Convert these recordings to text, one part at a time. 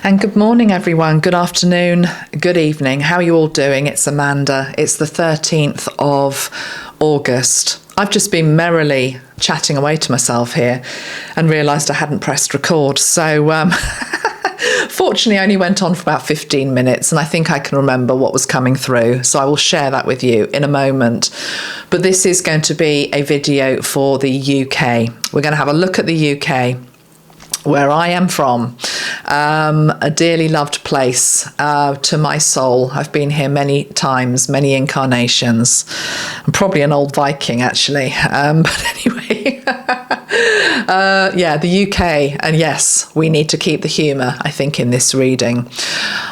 And good morning, everyone. Good afternoon, good evening. How are you all doing? It's Amanda. It's the 13th of August. I've just been merrily chatting away to myself here and realised I hadn't pressed record. So fortunately, I only went on for about 15 minutes and I think I can remember what was coming through. So I will share that with you in a moment. But this is going to be a video for the UK. We're going to have a look at the UK, where I am from, a dearly loved place to my soul. I've been here many times, many incarnations. I'm probably an old Viking, actually. But anyway, the UK. And yes, we need to keep the humour, I think, in this reading.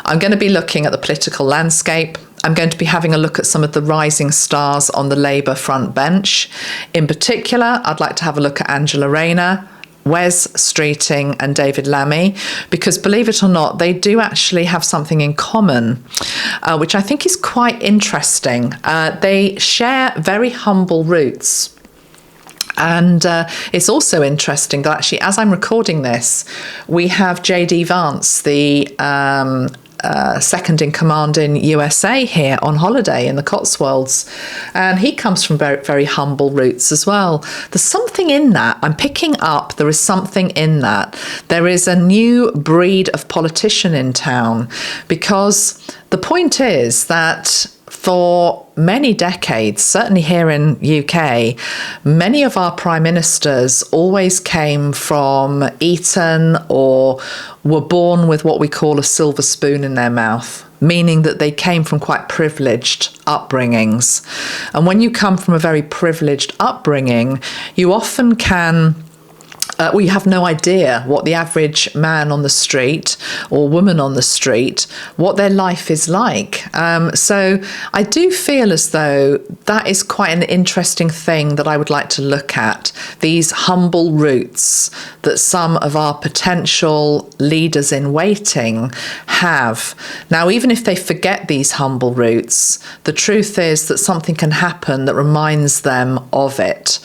I'm going to be looking at the political landscape. I'm going to be having a look at some of the rising stars on the Labour front bench. In particular, I'd like to have a look at Angela Rayner, Wes Streeting and David Lammy, because believe it or not, they do actually have something in common, which I think is quite interesting. They share very humble roots. And it's also interesting that actually, as I'm recording this, we have JD Vance, the second in command in USA, here on holiday in the Cotswolds, and he comes from very, very humble roots as well. There's something in that I'm picking up. There is something in that. There is a new breed of politician in town, because the point is that for many decades, certainly here in UK, many of our prime ministers always came from Eton or were born with what we call a silver spoon in their mouth, meaning that they came from quite privileged upbringings. And when you come from a very privileged upbringing, you often can we have no idea what the average man on the street or woman on the street, what their life is like. So I do feel as though that is quite an interesting thing that I would like to look at, these humble roots that some of our potential leaders in waiting have. Now, even if they forget these humble roots, the truth is that something can happen that reminds them of it.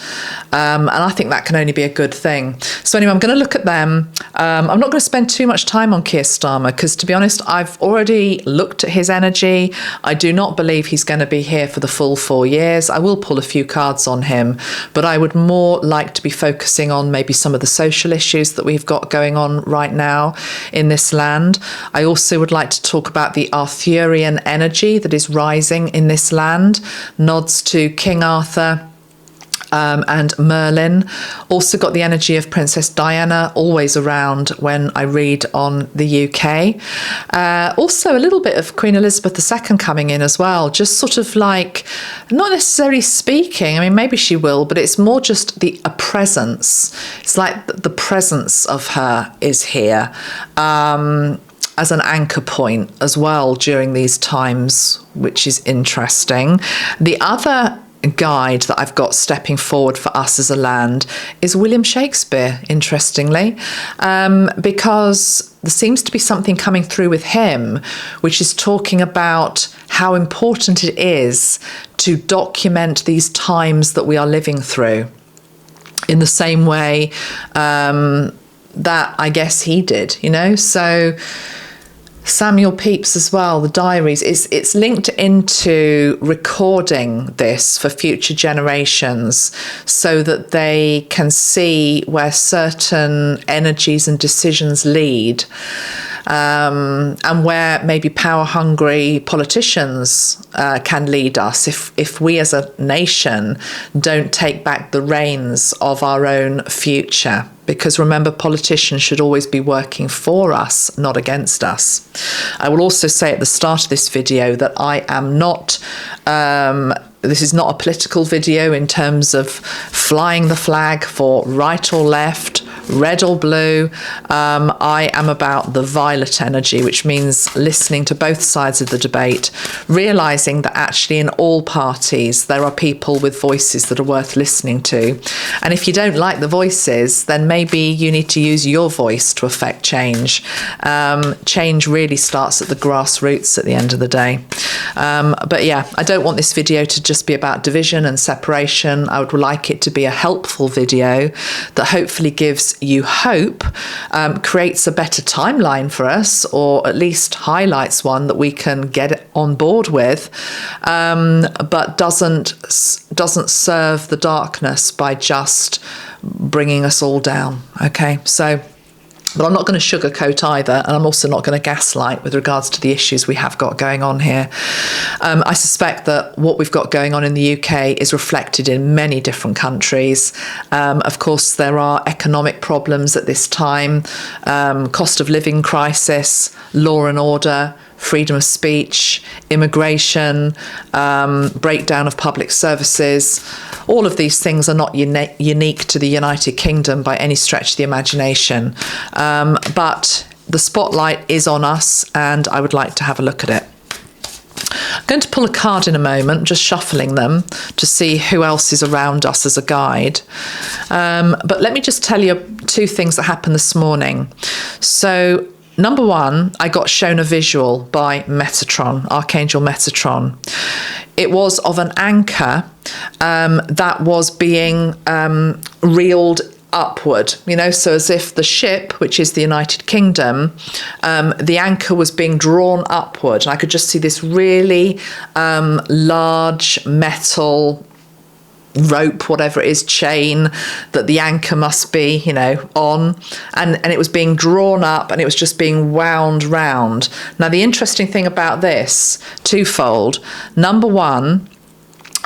And I think that can only be a good thing. So anyway, I'm going to look at them. I'm not going to spend too much time on Keir Starmer, because to be honest, I've already looked at his energy. I do not believe he's going to be here for the full 4 years. I will pull a few cards on him, but I would more like to be focusing on maybe some of the social issues that we've got going on right now in this land. I also would like to talk about the Arthurian energy that is rising in this land, nods to King Arthur and Merlin. Also got the energy of Princess Diana always around when I read on the UK. Also a little bit of Queen Elizabeth II coming in as well, just sort of like, not necessarily speaking, I mean maybe she will, but it's more just a presence. It's like the presence of her is here as an anchor point as well during these times, which is interesting. The other guide that I've got stepping forward for us as a land is William Shakespeare, interestingly, because there seems to be something coming through with him, which is talking about how important it is to document these times that we are living through in the same way that I guess he did, you know. So Samuel Pepys as well, the diaries, it's linked into recording this for future generations so that they can see where certain energies and decisions lead, and where maybe power-hungry politicians can lead us if we as a nation don't take back the reins of our own future. Because remember, politicians should always be working for us, not against us. I will also say at the start of this video that I am not, this is not a political video in terms of flying the flag for right or left, red or blue. I am about the violet energy, which means listening to both sides of the debate, realising that actually in all parties there are people with voices that are worth listening to. And if you don't like the voices, then maybe you need to use your voice to affect change. Change really starts at the grassroots at the end of the day. But yeah, I don't want this video to just be about division and separation. I would like it to be a helpful video that hopefully gives you hope, creates a better timeline for us, or at least highlights one that we can get on board with, but doesn't serve the darkness by just bringing us all down. Okay, so, but I'm not going to sugarcoat either, and I'm also not going to gaslight with regards to the issues we have got going on here. I suspect that what we've got going on in the UK is reflected in many different countries. Of course, there are economic problems at this time, cost of living crisis, law and order, freedom of speech, immigration, breakdown of public services. All of these things are not unique to the United Kingdom by any stretch of the imagination. But the spotlight is on us, and I would like to have a look at it. I'm going to pull a card in a moment, just shuffling them to see who else is around us as a guide. But let me just tell you two things that happened this morning. So, number one, I got shown a visual by Metatron, Archangel Metatron. It was of an anchor that was being reeled upward, so as if the ship, which is the United Kingdom, the anchor was being drawn upward. And I could just see this really large metal rope, whatever it is, chain that the anchor must be, on, and it was being drawn up, and it was just being wound round. Now, the interesting thing about this, twofold. Number one,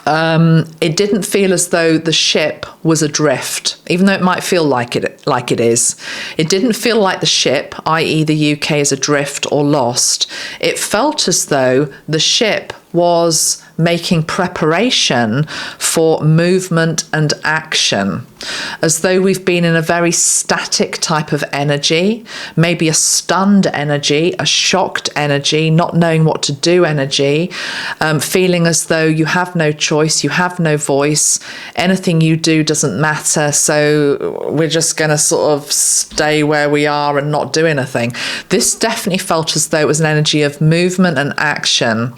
it didn't feel as though the ship was adrift, even though it might feel like it is. It didn't feel like the ship, i.e. the UK, is adrift or lost. It felt as though the ship was making preparation for movement and action, as though we've been in a very static type of energy, maybe a stunned energy, a shocked energy, not knowing what to do energy, feeling as though you have no choice, you have no voice, anything you do doesn't matter, so we're just going to sort of stay where we are and not do anything. This definitely felt as though it was an energy of movement and action,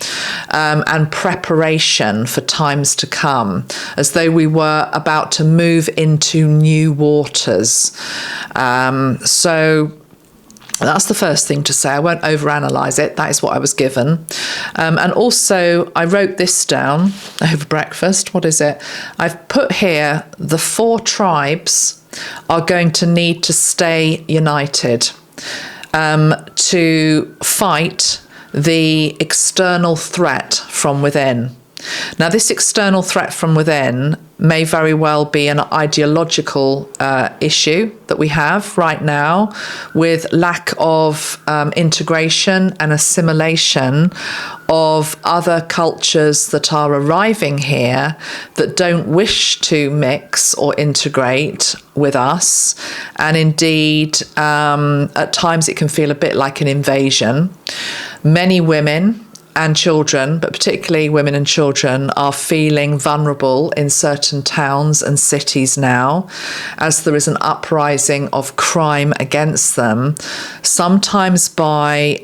and preparation for times to come, as though we were about to move into new waters. So that's the first thing to say. I won't overanalyze it. That is what I was given. And also, I wrote this down over breakfast. What is it? I've put here, the 4 tribes are going to need to stay united to fight the external threat from within. Now, this external threat from within may very well be an ideological issue that we have right now, with lack of integration and assimilation of other cultures that are arriving here that don't wish to mix or integrate with us. And indeed, at times it can feel a bit like an invasion. Many women and children, but particularly women and children, are feeling vulnerable in certain towns and cities now, as there is an uprising of crime against them, sometimes by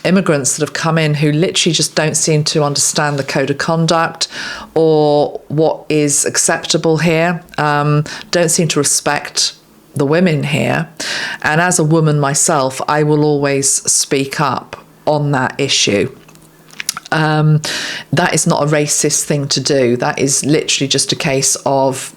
immigrants that have come in who literally just don't seem to understand the code of conduct or what is acceptable here, don't seem to respect the women here. And as a woman myself, I will always speak up on that issue. That is not a racist thing to do. That is literally just a case of,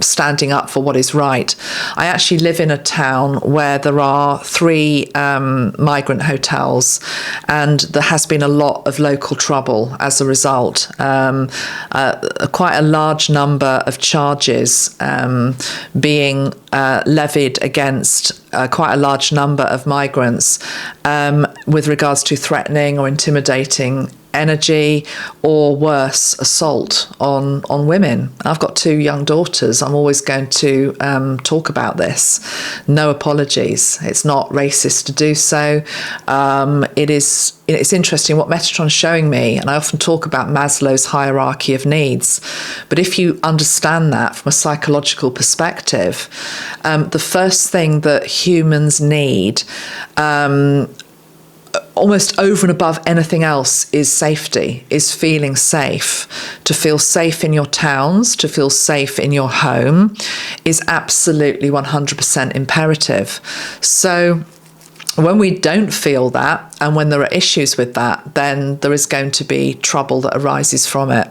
standing up for what is right. I actually live in a town where there are 3 migrant hotels, and there has been a lot of local trouble as a result. Quite a large number of charges being levied against quite a large number of migrants with regards to threatening or intimidating energy, or worse, assault on women. I've got 2 young daughters. I'm always going to talk about this. No apologies. It's not racist to do so. It's interesting what Metatron's showing me, and I often talk about Maslow's hierarchy of needs. But if you understand that from a psychological perspective, the first thing that humans need almost over and above anything else is safety, is feeling safe. To feel safe in your towns, to feel safe in your home is absolutely 100% imperative. So when we don't feel that, and when there are issues with that, then there is going to be trouble that arises from it.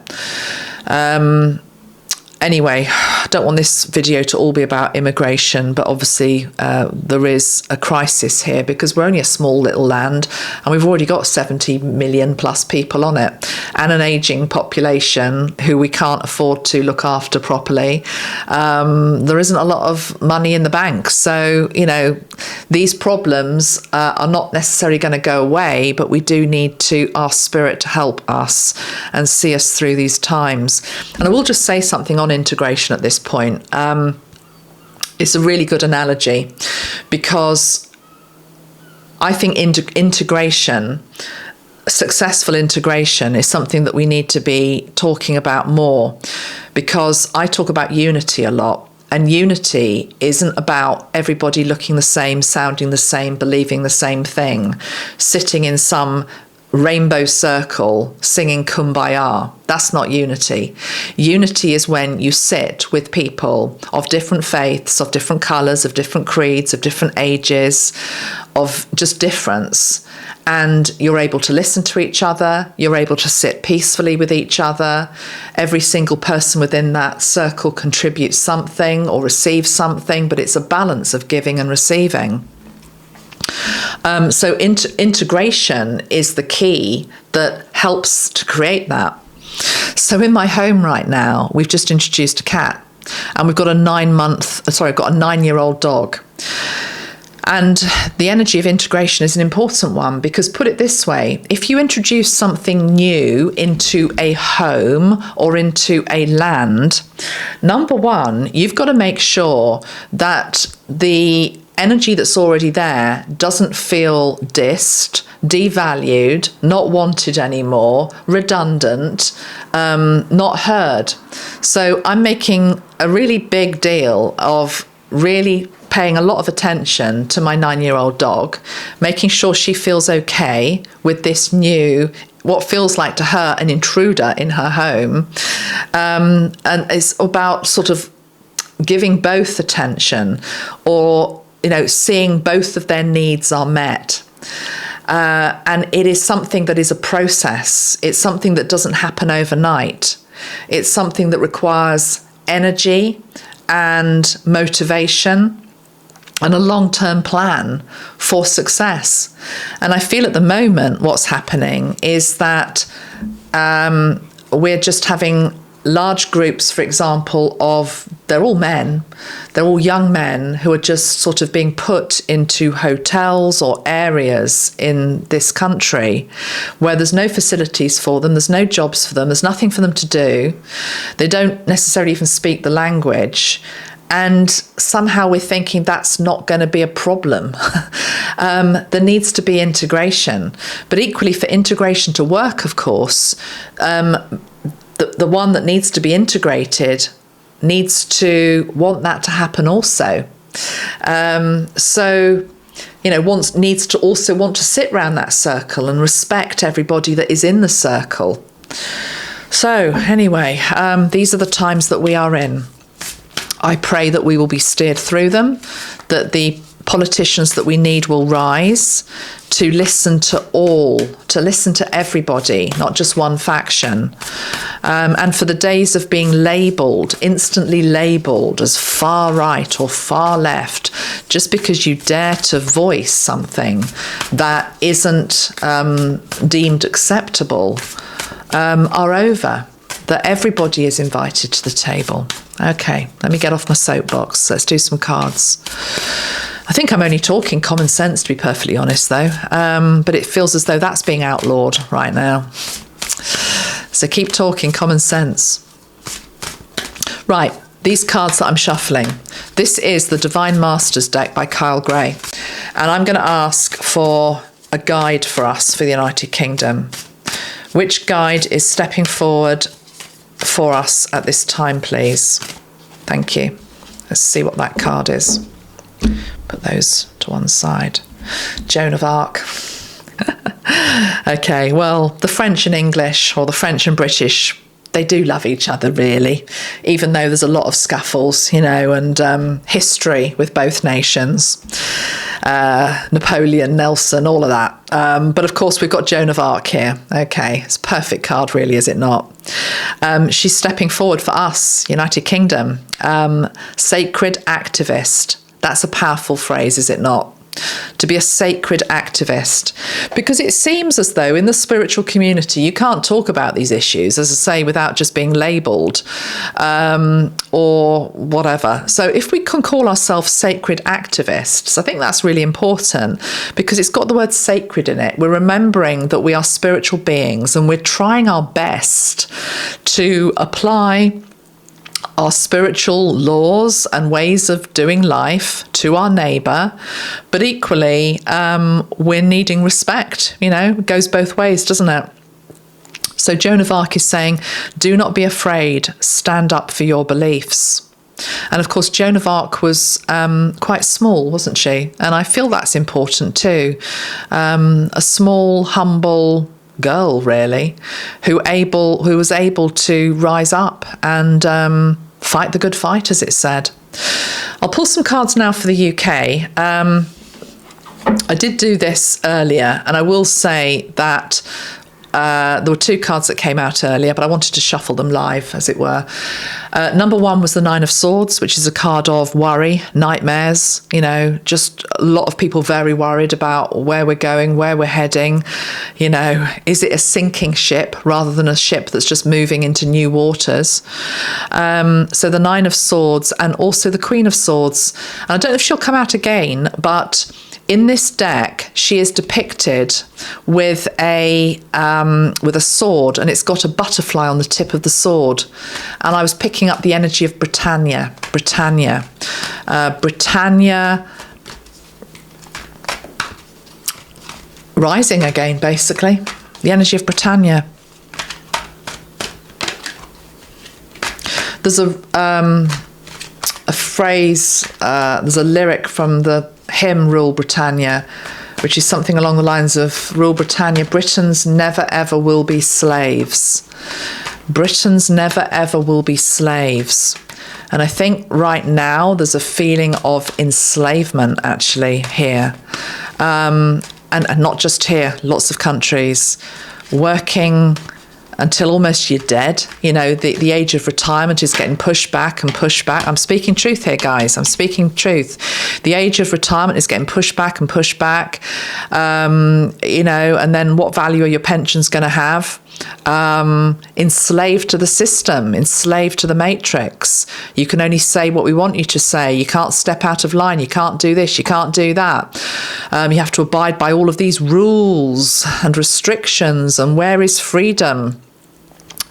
Anyway, I don't want this video to all be about immigration, but obviously there is a crisis here because we're only a small little land and we've already got 70 million plus people on it and an ageing population who we can't afford to look after properly. There isn't a lot of money in the bank. So, you know, these problems are not necessarily going to go away, but we do need to ask Spirit to help us and see us through these times. And I will just say something on integration at this point. It's a really good analogy because I think integration, successful integration, is something that we need to be talking about more, because I talk about unity a lot, and unity isn't about everybody looking the same, sounding the same, believing the same thing, sitting in some rainbow circle singing Kumbaya. That's not unity. Unity is when you sit with people of different faiths, of different colours, of different creeds, of different ages, of just difference, and you're able to listen to each other, you're able to sit peacefully with each other. Every single person within that circle contributes something or receives something, but it's a balance of giving and receiving. So integration is the key that helps to create that. So in my home right now, we've just introduced a cat, and we've got a 9-year-old dog. And the energy of integration is an important one because, put it this way, if you introduce something new into a home or into a land, number one, you've got to make sure that the energy that's already there doesn't feel dissed, devalued, not wanted anymore, redundant, not heard. So I'm making a really big deal of really paying a lot of attention to my 9-year-old dog, making sure she feels okay with this new, what feels like to her an intruder in her home. And it's about sort of giving both attention, or seeing both of their needs are met. And it is something that is a process. It's something that doesn't happen overnight. It's something that requires energy and motivation and a long-term plan for success. And I feel at the moment what's happening is that we're just having large groups, for example, they're all men, they're all young men who are just sort of being put into hotels or areas in this country where there's no facilities for them, there's no jobs for them, there's nothing for them to do. They don't necessarily even speak the language. And somehow we're thinking that's not going to be a problem. There needs to be integration. But equally, for integration to work, of course, the one that needs to be integrated needs to want that to happen also. Needs to also want to sit around that circle and respect everybody that is in the circle. So anyway, these are the times that we are in. I pray that we will be steered through them, that the politicians that we need will rise to listen to all, to listen to everybody, not just one faction. And for the days of being instantly labelled as far right or far left, just because you dare to voice something that isn't deemed acceptable, are over. That everybody is invited to the table. Okay, let me get off my soapbox. Let's do some cards. I think I'm only talking common sense, to be perfectly honest, though. But it feels as though that's being outlawed right now. So keep talking common sense. Right, these cards that I'm shuffling. This is the Divine Masters deck by Kyle Gray. And I'm going to ask for a guide for us for the United Kingdom. Which guide is stepping forward for us at this time, please? Thank you. Let's see what that card is. Put those to one side. Joan of Arc. Okay, well, the French and English, or the French and British, they do love each other, really, even though there's a lot of scuffles, you know, and history with both nations. Napoleon, Nelson, all of that. But of course, we've got Joan of Arc here. Okay, it's a perfect card, really, is it not? She's stepping forward for us, United Kingdom. Sacred activist. That's a powerful phrase, is it not? To be a sacred activist, because it seems as though in the spiritual community you can't talk about these issues, as I say, without just being labelled or whatever. So if we can call ourselves sacred activists, I think that's really important, because it's got the word sacred in it. We're remembering that we are spiritual beings, and we're trying our best to apply our spiritual laws and ways of doing life to our neighbour, but equally we're needing respect. You know, it goes both ways, doesn't it? So Joan of Arc is saying, do not be afraid, stand up for your beliefs. And of course, Joan of Arc was quite small, wasn't she? And I feel that's important too. A small, humble girl, really, who was able to rise up and fight the good fight, as it said. I'll pull some cards now for the UK. I did do this earlier, and I will say that there were two cards that came out earlier, but I wanted to shuffle them live, as it were. Number one was the Nine of Swords, which is a card of worry, nightmares, you know, just a lot of people very worried about where we're going, where we're heading. You know, is it a sinking ship rather than a ship that's just moving into new waters? So the Nine of Swords, and also the Queen of Swords. And I don't know if she'll come out again, but in this deck, she is depicted with a sword, and it's got a butterfly on the tip of the sword. And I was picking up the energy of Britannia, rising again, basically. The energy of Britannia. There's a phrase, there's a lyric from the hymn Rule Britannia, which is something along the lines of, Rule Britannia, Britons never ever will be slaves. Britons never ever will be slaves. And I think right now there's a feeling of enslavement actually here. And not just here, lots of countries, working until almost you're dead. You know, the age of retirement is getting pushed back and pushed back. I'm speaking truth here, guys. I'm speaking truth. The age of retirement is getting pushed back and pushed back. You know, and then what value are your pensions going to have? Enslaved to the system, enslaved to the matrix. You can only say what we want you to say. You can't step out of line. You can't do this. You can't do that. You have to abide by all of these rules and restrictions. And where is freedom?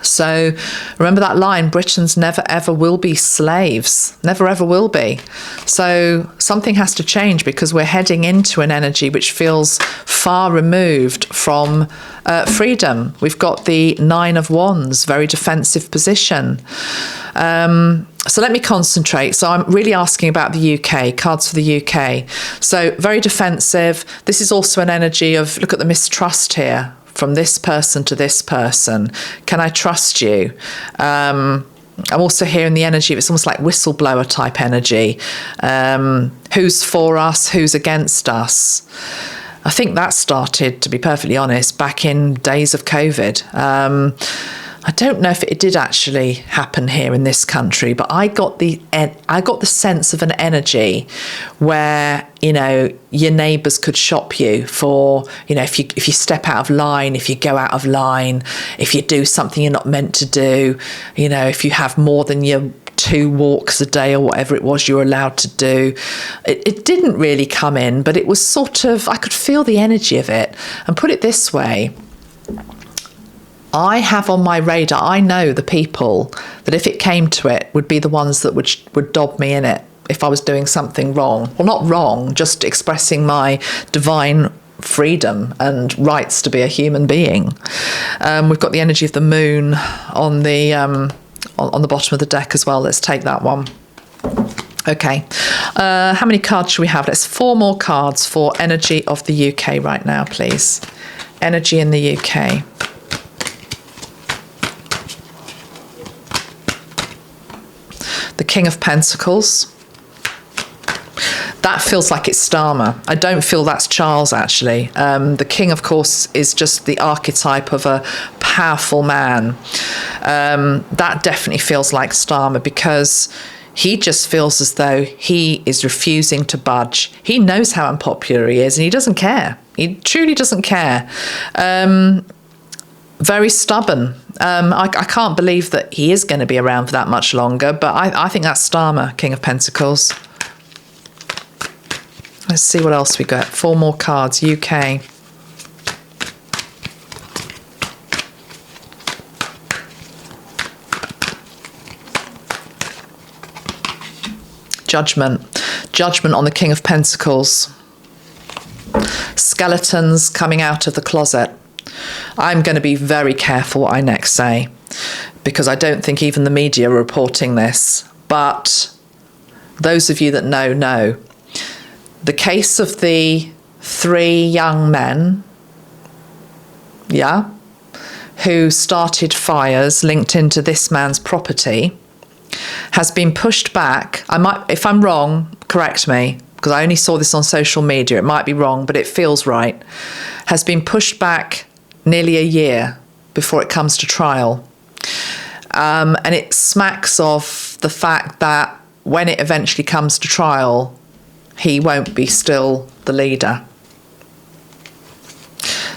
So remember that line, Britons never ever will be slaves, never ever will be. So something has to change, because we're heading into an energy which feels far removed from freedom. We've got the Nine of Wands, very defensive position. So let me concentrate. So I'm really asking about the UK, cards for the UK. So very defensive. This is also an energy of, look at the mistrust here. From this person to this person. Can I trust you? I'm also hearing the energy of, it's almost like whistleblower type energy. Who's for us? Who's against us? I think that started, to be perfectly honest, back in days of COVID. I don't know if it did actually happen here in this country, but I got the sense of an energy where, you know, your neighbours could shop you for, you know, if you step out of line, if you go out of line, if you do something you're not meant to do, you know, if you have more than your 2 walks a day or whatever it was you're allowed to do. It didn't really come in, but it was sort of, I could feel the energy of it. And put it this way, I have on my radar, I know the people that if it came to it would be the ones that would dob me in it if I was doing something wrong. Well, not wrong, just expressing my divine freedom and rights to be a human being. We've got the energy of the moon on the bottom of the deck as well. Let's take that one. Okay, how many cards should we have? Let's 4 more cards for energy of the UK right now, please. Energy in the UK. The King of Pentacles. That feels like it's Starmer. I don't feel that's Charles, actually. The King, of course, is just the archetype of a powerful man. That definitely feels like Starmer, because he just feels as though he is refusing to budge. He knows how unpopular he is, and he doesn't care. He truly doesn't care. Very stubborn. I can't believe that he is going to be around for that much longer, but I think that's Starmer, King of Pentacles. Let's see what else we got. 4 more cards. UK. Judgment. Judgment on the King of Pentacles. Skeletons coming out of the closet. I'm going to be very careful what I next say, because I don't think even the media are reporting this. But those of you that know. The case of the 3 young men, who started fires linked into this man's property, has been pushed back. If I'm wrong, correct me, because I only saw this on social media. It might be wrong, but it feels right. Has been pushed back nearly a year before it comes to trial. And it smacks of the fact that when it eventually comes to trial, he won't be still the leader.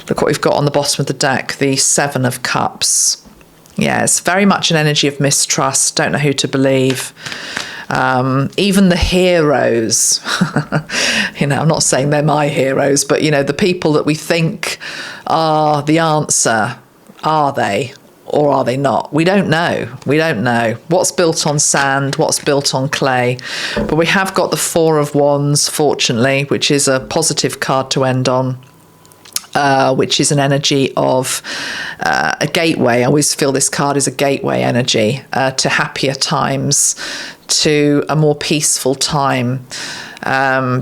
Look what we've got on the bottom of the deck, the 7 of Cups. Yeah, it's very much an energy of mistrust. Don't know who to believe. Even the heroes, I'm not saying they're my heroes, but, the people that we think are the answer, are they? Or are they not? We don't know. We don't know. What's built on sand? What's built on clay? But we have got the 4 of Wands, fortunately, which is a positive card to end on, which is an energy of a gateway. I always feel this card is a gateway energy to happier times, to a more peaceful time,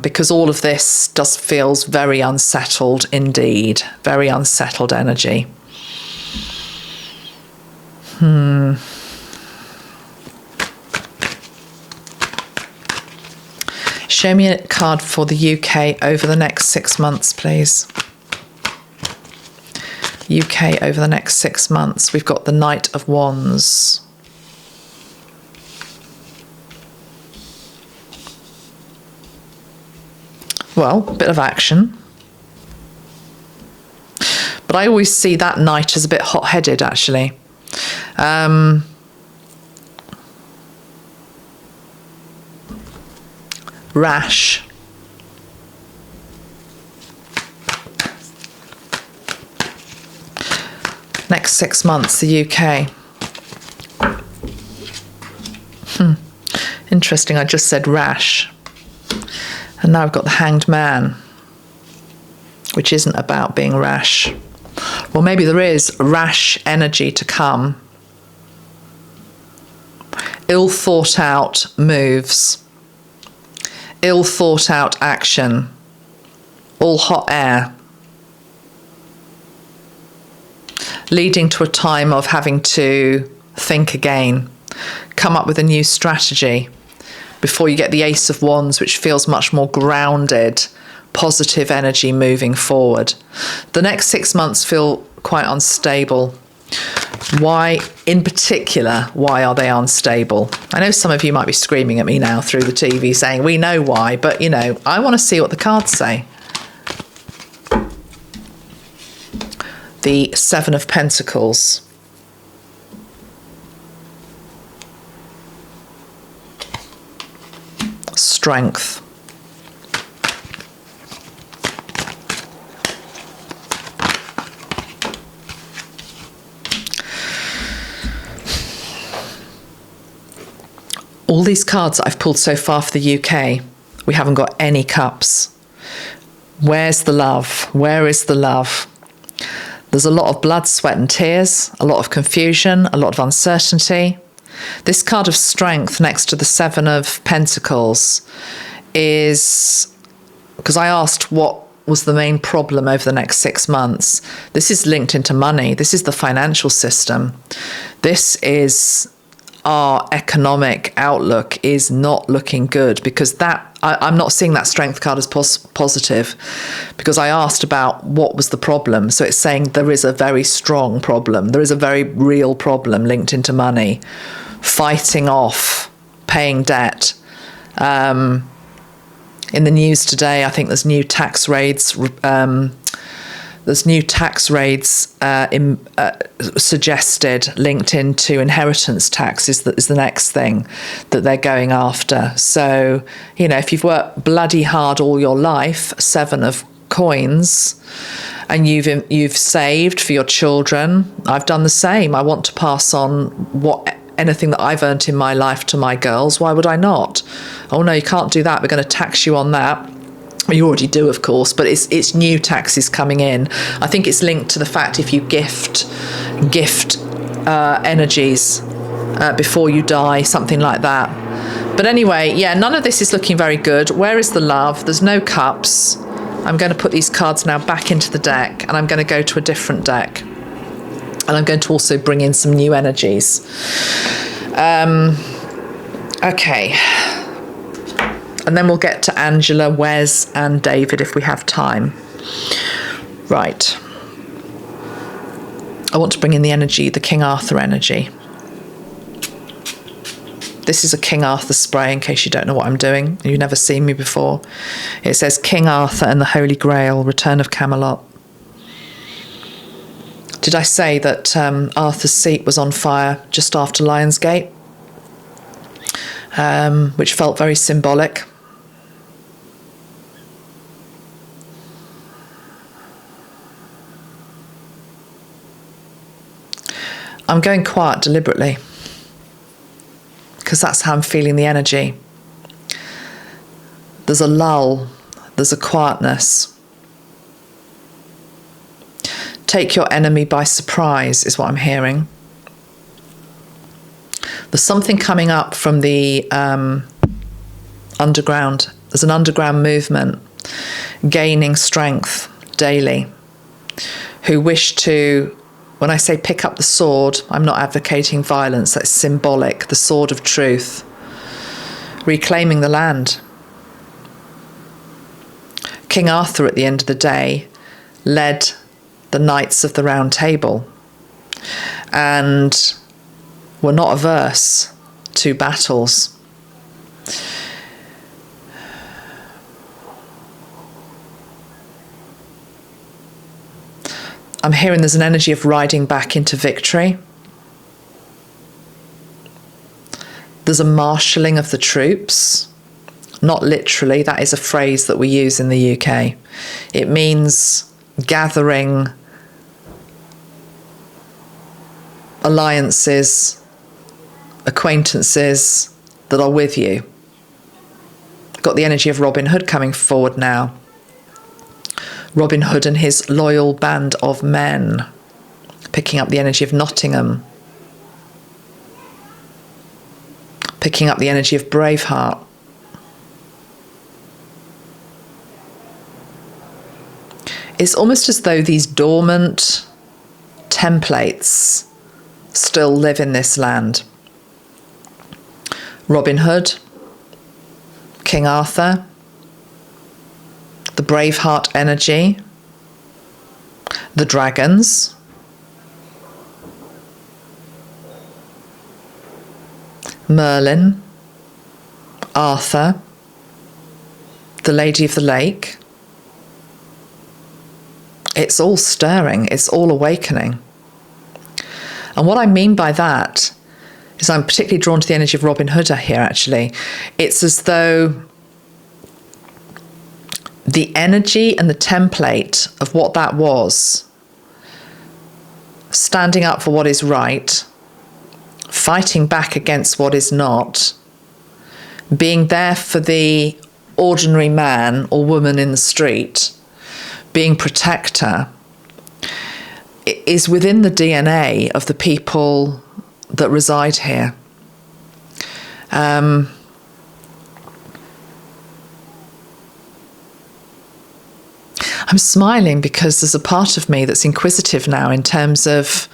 because all of this feels very unsettled indeed. Very unsettled energy. Show me a card for the UK over the next 6 months, please. UK over the next 6 months. We've got the Knight of Wands. Well, a bit of action. But I always see that knight as a bit hot-headed, actually. Rash. Next 6 months, the UK. Interesting, I just said rash. And now I've got the Hanged Man, which isn't about being rash. Well, maybe there is rash energy to come. Ill thought out moves. Ill thought out action. All hot air. Leading to a time of having to think again. Come up with a new strategy before you get the Ace of Wands, which feels much more grounded, positive energy moving forward. The next 6 months feel quite unstable. Why, in particular, why are they unstable? I know some of you might be screaming at me now through the TV saying, we know why, but, I want to see what the cards say. The 7 of Pentacles. Strength. All these cards that I've pulled so far for the UK, we haven't got any cups. Where's the love? Where is the love? There's a lot of blood, sweat and tears, a lot of confusion, a lot of uncertainty. This card of strength next to the 7 of Pentacles is, because I asked what was the main problem over the next 6 months. This is linked into money. This is the financial system. This is our economic outlook is not looking good, because I'm not seeing that strength card as positive, because I asked about what was the problem. So it's saying there is a very strong problem. There is a very real problem linked into money, fighting off, paying debt. In the news today, I think there's new tax raids. Suggested, linked into inheritance tax is the next thing that they're going after. So, if you've worked bloody hard all your life, 7 of coins, and you've saved for your children, I've done the same. I want to pass on anything that I've earned in my life to my girls. Why would I not? Oh no, you can't do that. We're going to tax you on that. You already do, of course, but it's new taxes coming in. I think it's linked to the fact if you gift energies before you die, something like that. But anyway, yeah, none of this is looking very good. Where is the love? There's no cups. I'm going to put these cards now back into the deck, and I'm going to go to a different deck. And I'm going to also bring in some new energies. Okay. And then we'll get to Angela, Wes, and David if we have time. Right. I want to bring in the energy, the King Arthur energy. This is a King Arthur spray, in case you don't know what I'm doing. You've never seen me before. It says King Arthur and the Holy Grail, Return of Camelot. Did I say that Arthur's seat was on fire just after Lionsgate? Which felt very symbolic. I'm going quiet deliberately, because that's how I'm feeling the energy. There's a lull, there's a quietness. Take your enemy by surprise is what I'm hearing. There's something coming up from the underground. There's an underground movement gaining strength daily, who wish to, when I say pick up the sword, I'm not advocating violence. That's symbolic, the sword of truth, reclaiming the land. King Arthur, at the end of the day, led the Knights of the Round Table and were not averse to battles. I'm hearing there's an energy of riding back into victory. There's a marshalling of the troops. Not literally, that is a phrase that we use in the UK. It means gathering alliances, acquaintances that are with you. Got the energy of Robin Hood coming forward now. Robin Hood and his loyal band of men, picking up the energy of Nottingham, picking up the energy of Braveheart. It's almost as though these dormant templates still live in this land. Robin Hood, King Arthur, the Braveheart energy, the dragons, Merlin, Arthur, the Lady of the Lake. It's all stirring, it's all awakening. And what I mean by that is I'm particularly drawn to the energy of Robin Hood here, actually. It's as though the energy and the template of what that was, standing up for what is right, fighting back against what is not, being there for the ordinary man or woman in the street, being protector, is within the DNA of the people that reside here. I'm smiling because there's a part of me that's inquisitive now in terms of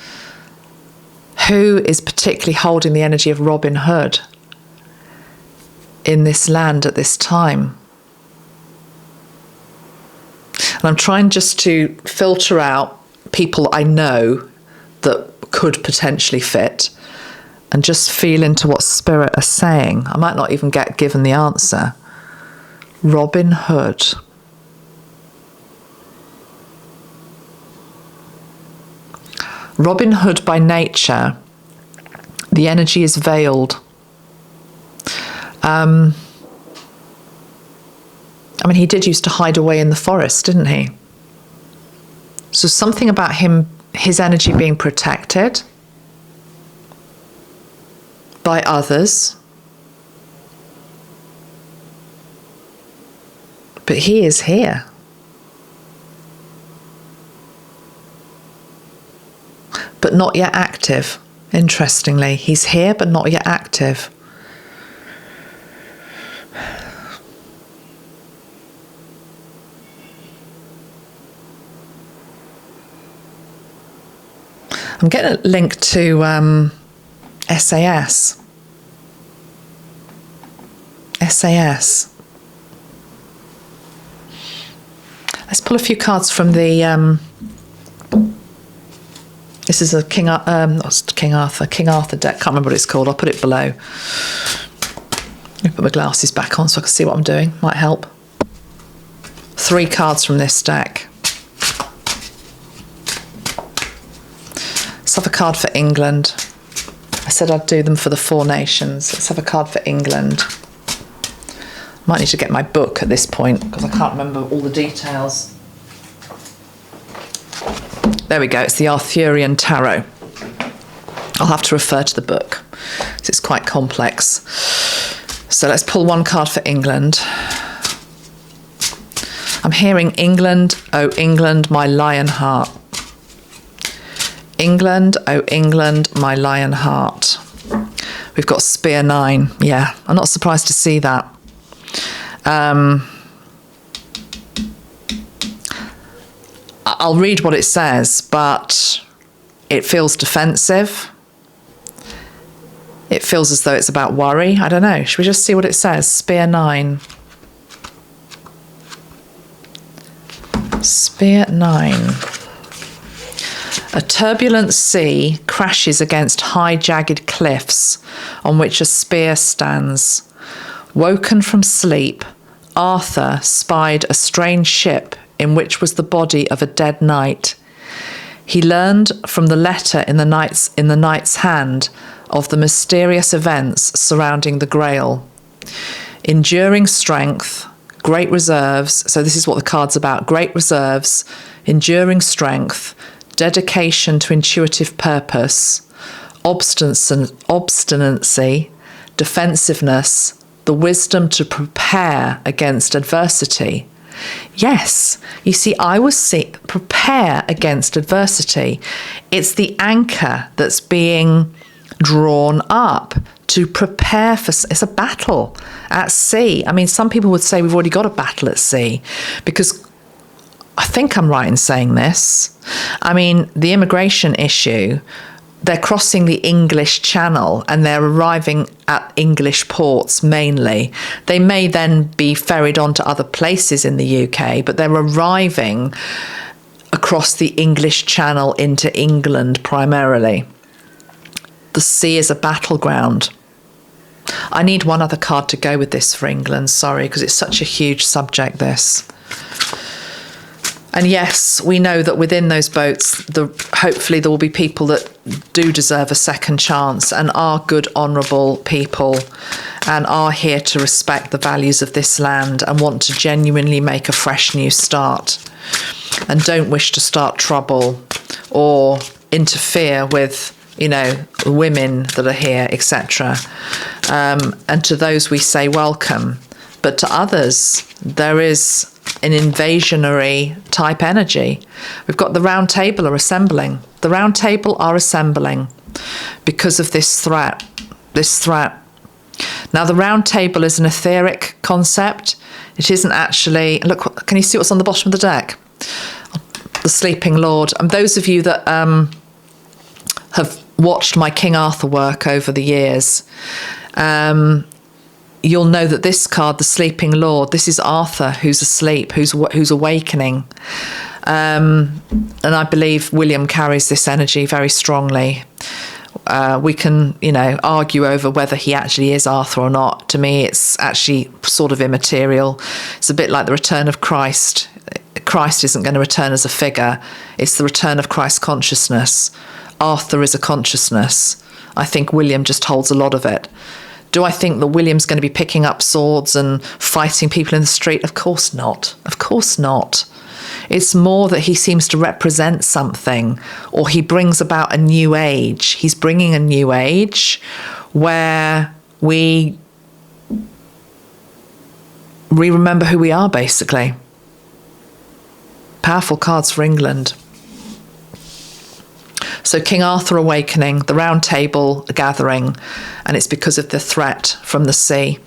who is particularly holding the energy of Robin Hood in this land at this time. And I'm trying just to filter out people I know that could potentially fit and just feel into what Spirit are saying. I might not even get given the answer. Robin Hood. Robin Hood by nature, the energy is veiled. I mean, he did used to hide away in the forest, didn't he? So something about him, his energy being protected by others. But he is here. But not yet active, interestingly. He's here, but not yet active. I'm getting a link to SAS. SAS. Let's pull a few cards from the... this is a King Arthur deck. Can't remember what it's called. I'll put it below. Let me put my glasses back on so I can see what I'm doing. Might help. 3 cards from this deck. Let's have a card for England. I said I'd do them for the 4 nations. Let's have a card for England. Might need to get my book at this point because I can't remember all the details. There we go, it's the Arthurian Tarot. I'll have to refer to the book because it's quite complex. So let's pull 1 card for England. I'm hearing England, oh England, my lion heart. England, oh England, my lion heart. We've got Spear 9. Yeah, I'm not surprised to see that. I'll read what it says, but it feels defensive. It feels as though it's about worry. I don't know. Should we just see what it says? Spear 9. Spear 9. A turbulent sea crashes against high jagged cliffs on which a spear stands. Woken from sleep, Arthur spied a strange ship in which was the body of a dead knight. He learned from the letter in the knight's hand of the mysterious events surrounding the Grail. Enduring strength, great reserves. So this is what the card's about. Great reserves, enduring strength, dedication to intuitive purpose, obstinacy, defensiveness, the wisdom to prepare against adversity. Yes, you see, I was prepare against adversity. It's the anchor that's being drawn up to prepare for, it's a battle at sea. I mean, some people would say we've already got a battle at sea because I think I'm right in saying this. I mean, the immigration issue, they're crossing the English Channel and they're arriving at English ports mainly. They may then be ferried on to other places in the UK, but they're arriving across the English Channel into England primarily. The sea is a battleground. I need 1 other card to go with this for England, sorry, because it's such a huge subject, this. And yes, we know that within those boats, hopefully there will be people that do deserve a second chance and are good, honourable people and are here to respect the values of this land and want to genuinely make a fresh new start and don't wish to start trouble or interfere with, you know, women that are here, etc. And to those we say welcome. But to others, there is an invasionary type energy. We've got the round table are assembling. The round table are assembling because of this threat. Now, the round table is an etheric concept. It isn't actually, look, can you see what's on the bottom of the deck? the Sleeping Lord. And those of you that have watched my King Arthur work over the years, you'll know that this card, the Sleeping Lord, this is Arthur who's asleep, who's awakening. And I believe William carries this energy very strongly. We can, argue over whether he actually is Arthur or not. To me, it's actually sort of immaterial. It's a bit like the return of Christ. Christ isn't going to return as a figure. It's the return of Christ's consciousness. Arthur is a consciousness. I think William just holds a lot of it. Do I think that William's going to be picking up swords and fighting people in the street? Of course not. Of course not. It's more that he seems to represent something, or he brings about a new age. He's bringing a new age where we remember who we are, basically. Powerful cards for England. So King Arthur awakening, the Round Table gathering, and it's because of the threat from the sea.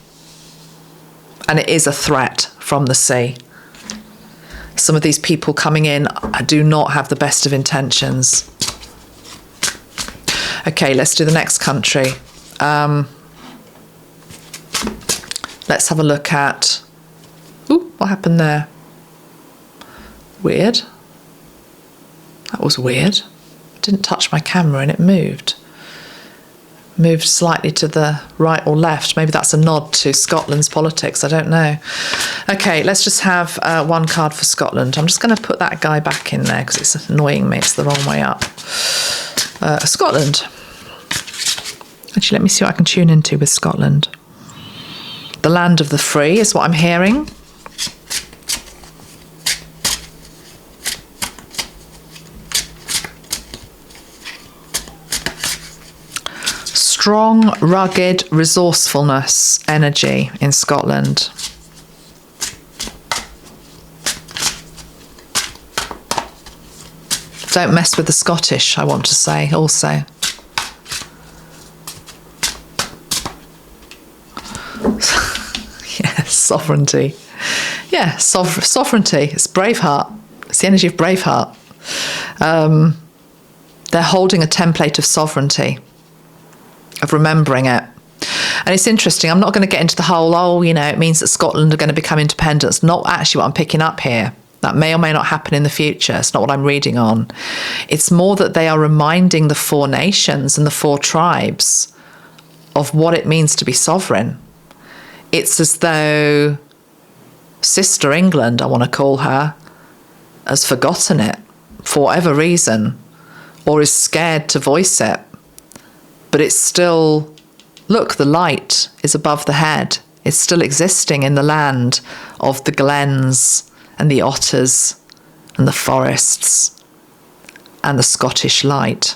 And it is a threat from the sea. Some of these people coming in do not have the best of intentions. Okay, let's do the next country. Let's have a look at... Ooh, what happened there? Weird. That was weird. Didn't touch my camera and it moved slightly to the right or left. Maybe that's a nod to Scotland's politics, I don't know. Okay, let's just have one card for Scotland. I'm just going to put that guy back in there because it's annoying me, it's the wrong way up. Scotland. Actually, let me see what I can tune into with Scotland. The land of the free is what I'm hearing. Strong, rugged resourcefulness energy in Scotland. Don't mess with the Scottish, I want to say also. Yes, sovereignty. Yeah, sovereignty. It's Braveheart. It's the energy of Braveheart. They're holding a template of sovereignty, of remembering it. And it's interesting, I'm not going to get into the whole, it means that Scotland are going to become independent. It's not actually what I'm picking up here. That may or may not happen in the future. It's not what I'm reading on. It's more that they are reminding the 4 nations and the 4 tribes of what it means to be sovereign. It's as though Sister England, I want to call her, has forgotten it for whatever reason, or is scared to voice it. But it's still, look, the light is above the head. It's still existing in the land of the glens and the otters and the forests and the Scottish light.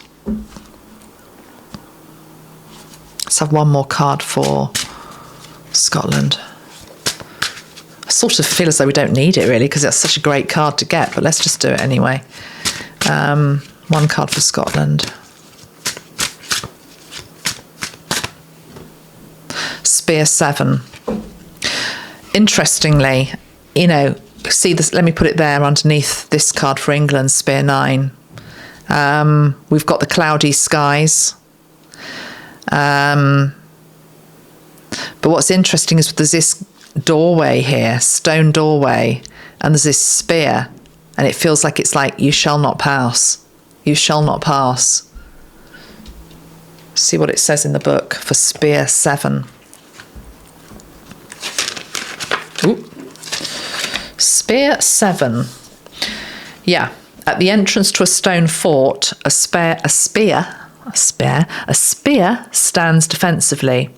Let's have one more card for Scotland. I sort of feel as though we don't need it really because it's such a great card to get, but let's just do it anyway. One card for Scotland. Spear 7. Interestingly, see this, let me put it there underneath this card for England, Spear 9. We've got the cloudy skies. But what's interesting is there's this doorway here, stone doorway, and there's this spear, and it feels like it's like, you shall not pass. You shall not pass. See what it says in the book for Spear 7. Ooh. Spear 7. Yeah, at the entrance to a stone fort, a spear stands defensively.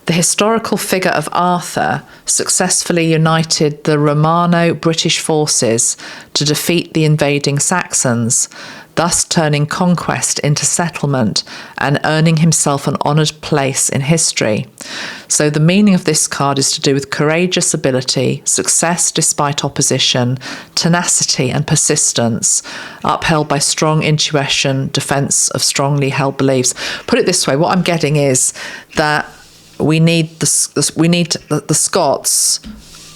The historical figure of Arthur successfully united the Romano-British forces to defeat the invading Saxons, thus turning conquest into settlement and earning himself an honoured place in history. So the meaning of this card is to do with courageous ability, success despite opposition, tenacity and persistence, upheld by strong intuition, defence of strongly held beliefs. Put it this way, what I'm getting is that we need the Scots.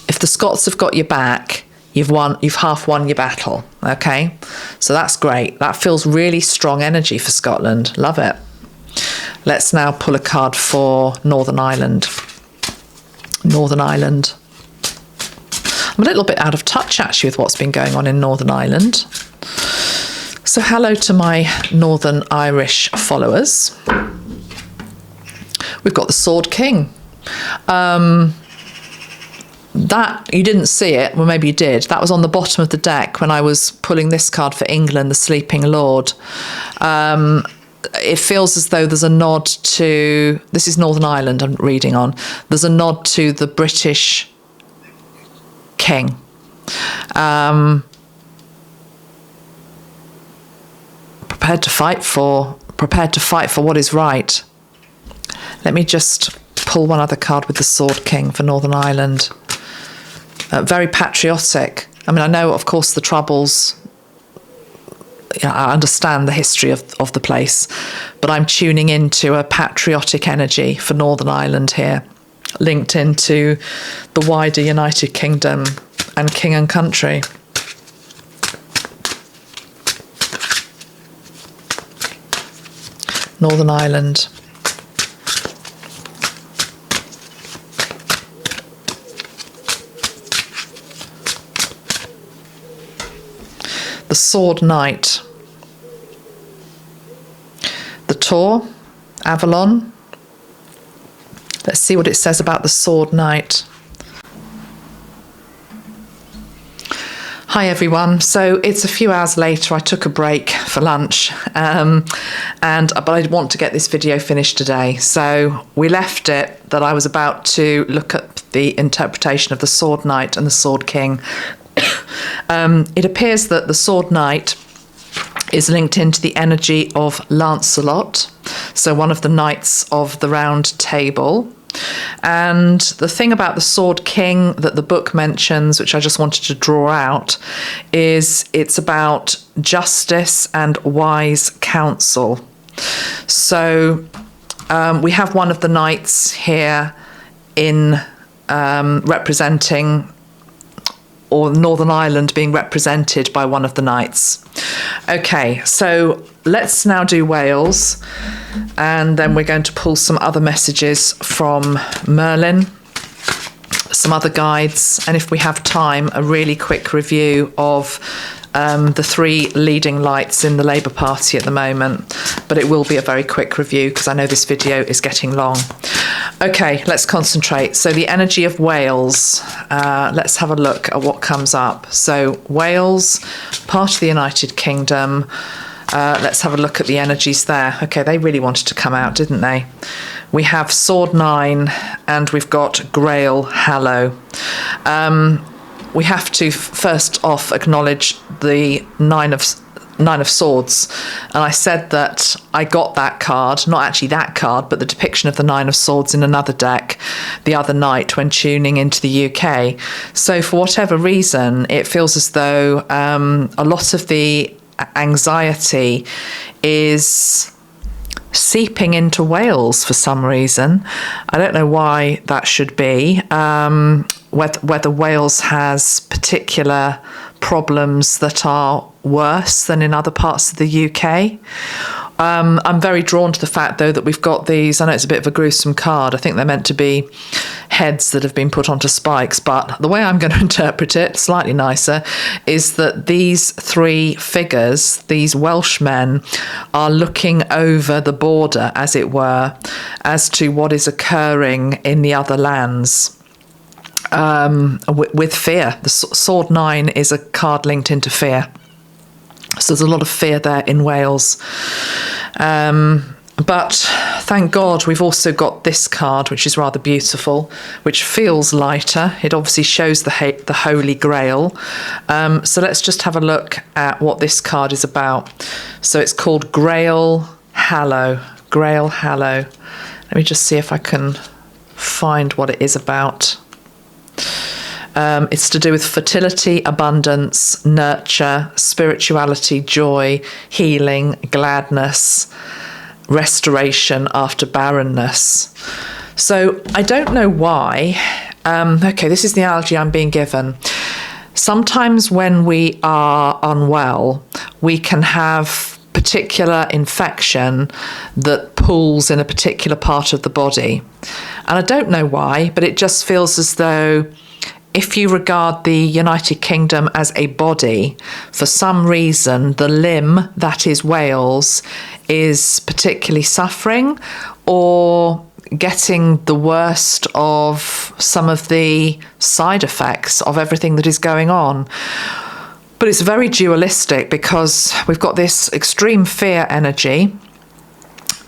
If the Scots have got your back, you've half won your battle. Okay, so that's great. That feels really strong energy for Scotland. Love it. Let's now pull a card for Northern Ireland. Northern Ireland. I'm a little bit out of touch actually with what's been going on in Northern Ireland. So hello to my Northern Irish followers. We've got the Sword King. That, you didn't see it, well maybe you did, that was on the bottom of the deck when I was pulling this card for England, the Sleeping Lord. It feels as though there's a nod to, this is Northern Ireland I'm reading on, there's a nod to the British king. Prepared to fight for what is right. Let me just pull one other card with the Sword King for Northern Ireland. Very patriotic. I mean, I know, of course, the Troubles. I understand the history of the place, but I'm tuning into a patriotic energy for Northern Ireland here, linked into the wider United Kingdom and King and Country. Northern Ireland. The Sword Knight. The Tor, Avalon. Let's see what it says about the Sword Knight. Hi everyone. So it's a few hours later. I took a break for lunch, but I want to get this video finished today. So we left it that I was about to look at the interpretation of the Sword Knight and the Sword King. It appears that the Sword Knight is linked into the energy of Lancelot, so one of the knights of the Round Table. And the thing about the Sword King that the book mentions, which I just wanted to draw out, is it's about justice and wise counsel. So we have one of the knights here in representing, or Northern Ireland being represented by one of the knights. Okay, so let's now do Wales, and then we're going to pull some other messages from Merlin, some other guides, and if we have time, a really quick review of the three leading lights in the Labour Party at the moment, but it will be a very quick review because I know this video is getting long. Okay, let's concentrate. So the energy of Wales, let's have a look at what comes up. So Wales, part of the United Kingdom, let's have a look at the energies there. Okay, they really wanted to come out, didn't they? We have Sword 9 and we've got Grail Hallow. We have to first off acknowledge the Nine of Swords, and I said that I got that card, not actually that card, but the depiction of the Nine of Swords in another deck the other night when tuning into the UK. So for whatever reason, it feels as though a lot of the anxiety is seeping into Wales for some reason. I don't know why that should be. Whether Wales has particular problems that are worse than in other parts of the UK. I'm very drawn to the fact, though, that we've got these, I know it's a bit of a gruesome card, I think they're meant to be heads that have been put onto spikes, but the way I'm going to interpret it, slightly nicer, is that these three figures, these Welshmen, are looking over the border, as it were, as to what is occurring in the other lands. With fear. The Sword 9 is a card linked into fear. So there's a lot of fear there in Wales. But thank God we've also got this card, which is rather beautiful, which feels lighter. It obviously shows the Holy Grail. So let's just have a look at what this card is about. So it's called Grail Hallow. Grail Hallow. Let me just see if I can find what it is about. It's to do with fertility, abundance, nurture, spirituality, joy, healing, gladness, restoration after barrenness. So I don't know why. Okay, this is the analogy I'm being given. Sometimes when we are unwell, we can have particular infection that pulls in a particular part of the body. And I don't know why, but it just feels as though if you regard the United Kingdom as a body, for some reason, the limb that is Wales is particularly suffering or getting the worst of some of the side effects of everything that is going on. But it's very dualistic because we've got this extreme fear energy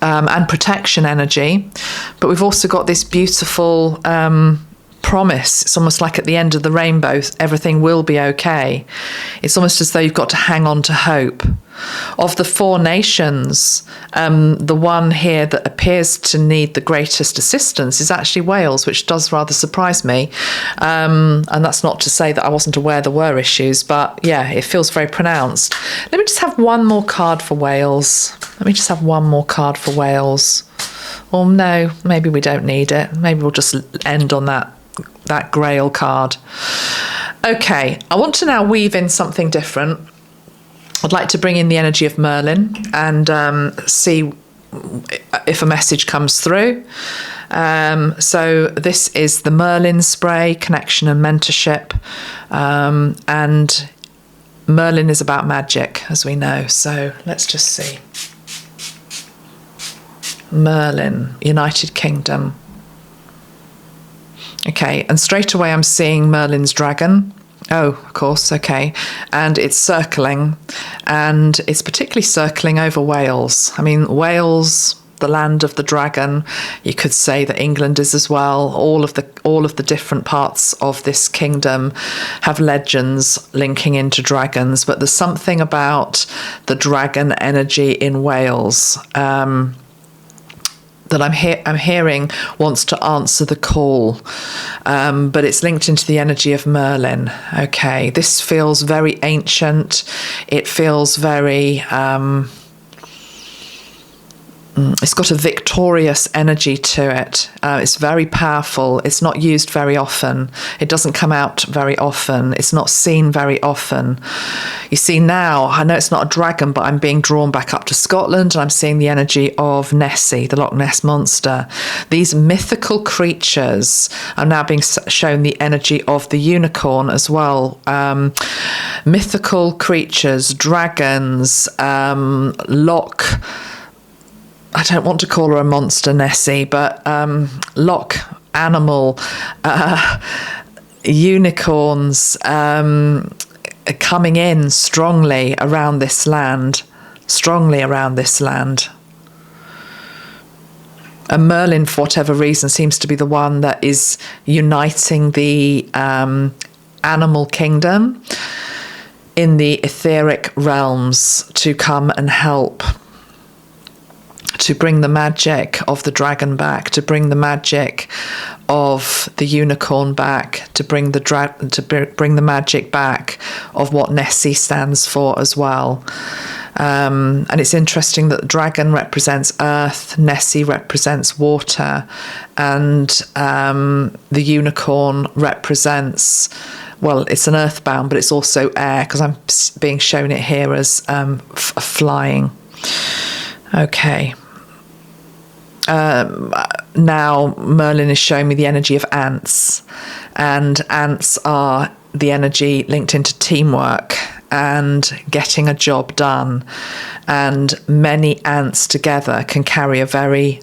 and protection energy, but we've also got this beautiful promise. It's almost like at the end of the rainbow, everything will be okay. It's almost as though you've got to hang on to hope. Of the four nations, the one here that appears to need the greatest assistance is actually Wales, which does rather surprise me. And that's not to say that I wasn't aware there were issues, but yeah, it feels very pronounced. Let me just have one more card for Wales. Or no, maybe we don't need it. Maybe we'll just end on that Grail card. Okay, I want to now weave in something different. I'd like to bring in the energy of Merlin and see if a message comes through. So this is the Merlin spray, connection and mentorship. And Merlin is about magic, as we know. So let's just see. Merlin, United Kingdom. Okay, and straight away I'm seeing Merlin's dragon. Oh, of course, okay. And it's circling, and it's particularly circling over Wales. I mean, Wales, the land of the dragon. You could say that England is as well. All of the different parts of this kingdom have legends linking into dragons, but there's something about the dragon energy in Wales that I'm hearing wants to answer the call, but it's linked into the energy of Merlin. Okay, this feels very ancient. It feels very it's got a victorious energy to it. It's very powerful. It's not used very often. It doesn't come out very often. It's not seen very often. You see now, I know it's not a dragon, but I'm being drawn back up to Scotland and I'm seeing the energy of Nessie, the Loch Ness Monster. These mythical creatures are now being shown the energy of the unicorn as well. Mythical creatures, dragons, Loch... I don't want to call her a monster, Nessie, but Loch animal, unicorns coming in strongly around this land. And Merlin, for whatever reason, seems to be the one that is uniting the animal kingdom in the etheric realms to come and help, to bring the magic of the dragon back, to bring the magic of the unicorn back, to bring the magic back of what Nessie stands for as well. And it's interesting that the dragon represents earth, Nessie represents water, and the unicorn represents, well, it's an earthbound, but it's also air, because I'm being shown it here as flying. Okay. Now Merlin is showing me the energy of ants, and ants are the energy linked into teamwork and getting a job done, and many ants together can carry a very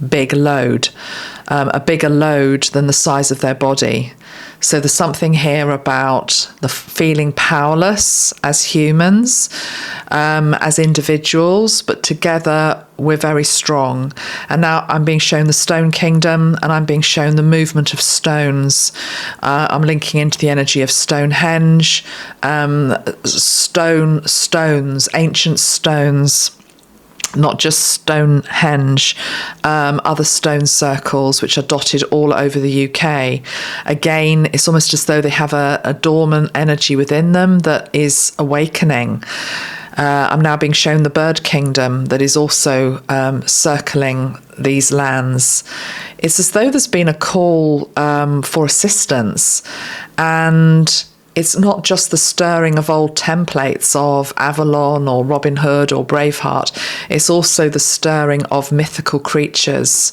big load, a bigger load than the size of their body. So there's something here about the feeling powerless as humans, as individuals, but together we're very strong. And now I'm being shown the Stone Kingdom, and I'm being shown the movement of stones. I'm linking into the energy of Stonehenge, stones, ancient stones. Not just Stonehenge, other stone circles which are dotted all over the UK. Again, it's almost as though they have a dormant energy within them that is awakening. I'm now being shown the Bird Kingdom that is also circling these lands. It's as though there's been a call for assistance, and it's not just the stirring of old templates of Avalon or Robin Hood or Braveheart. It's also the stirring of mythical creatures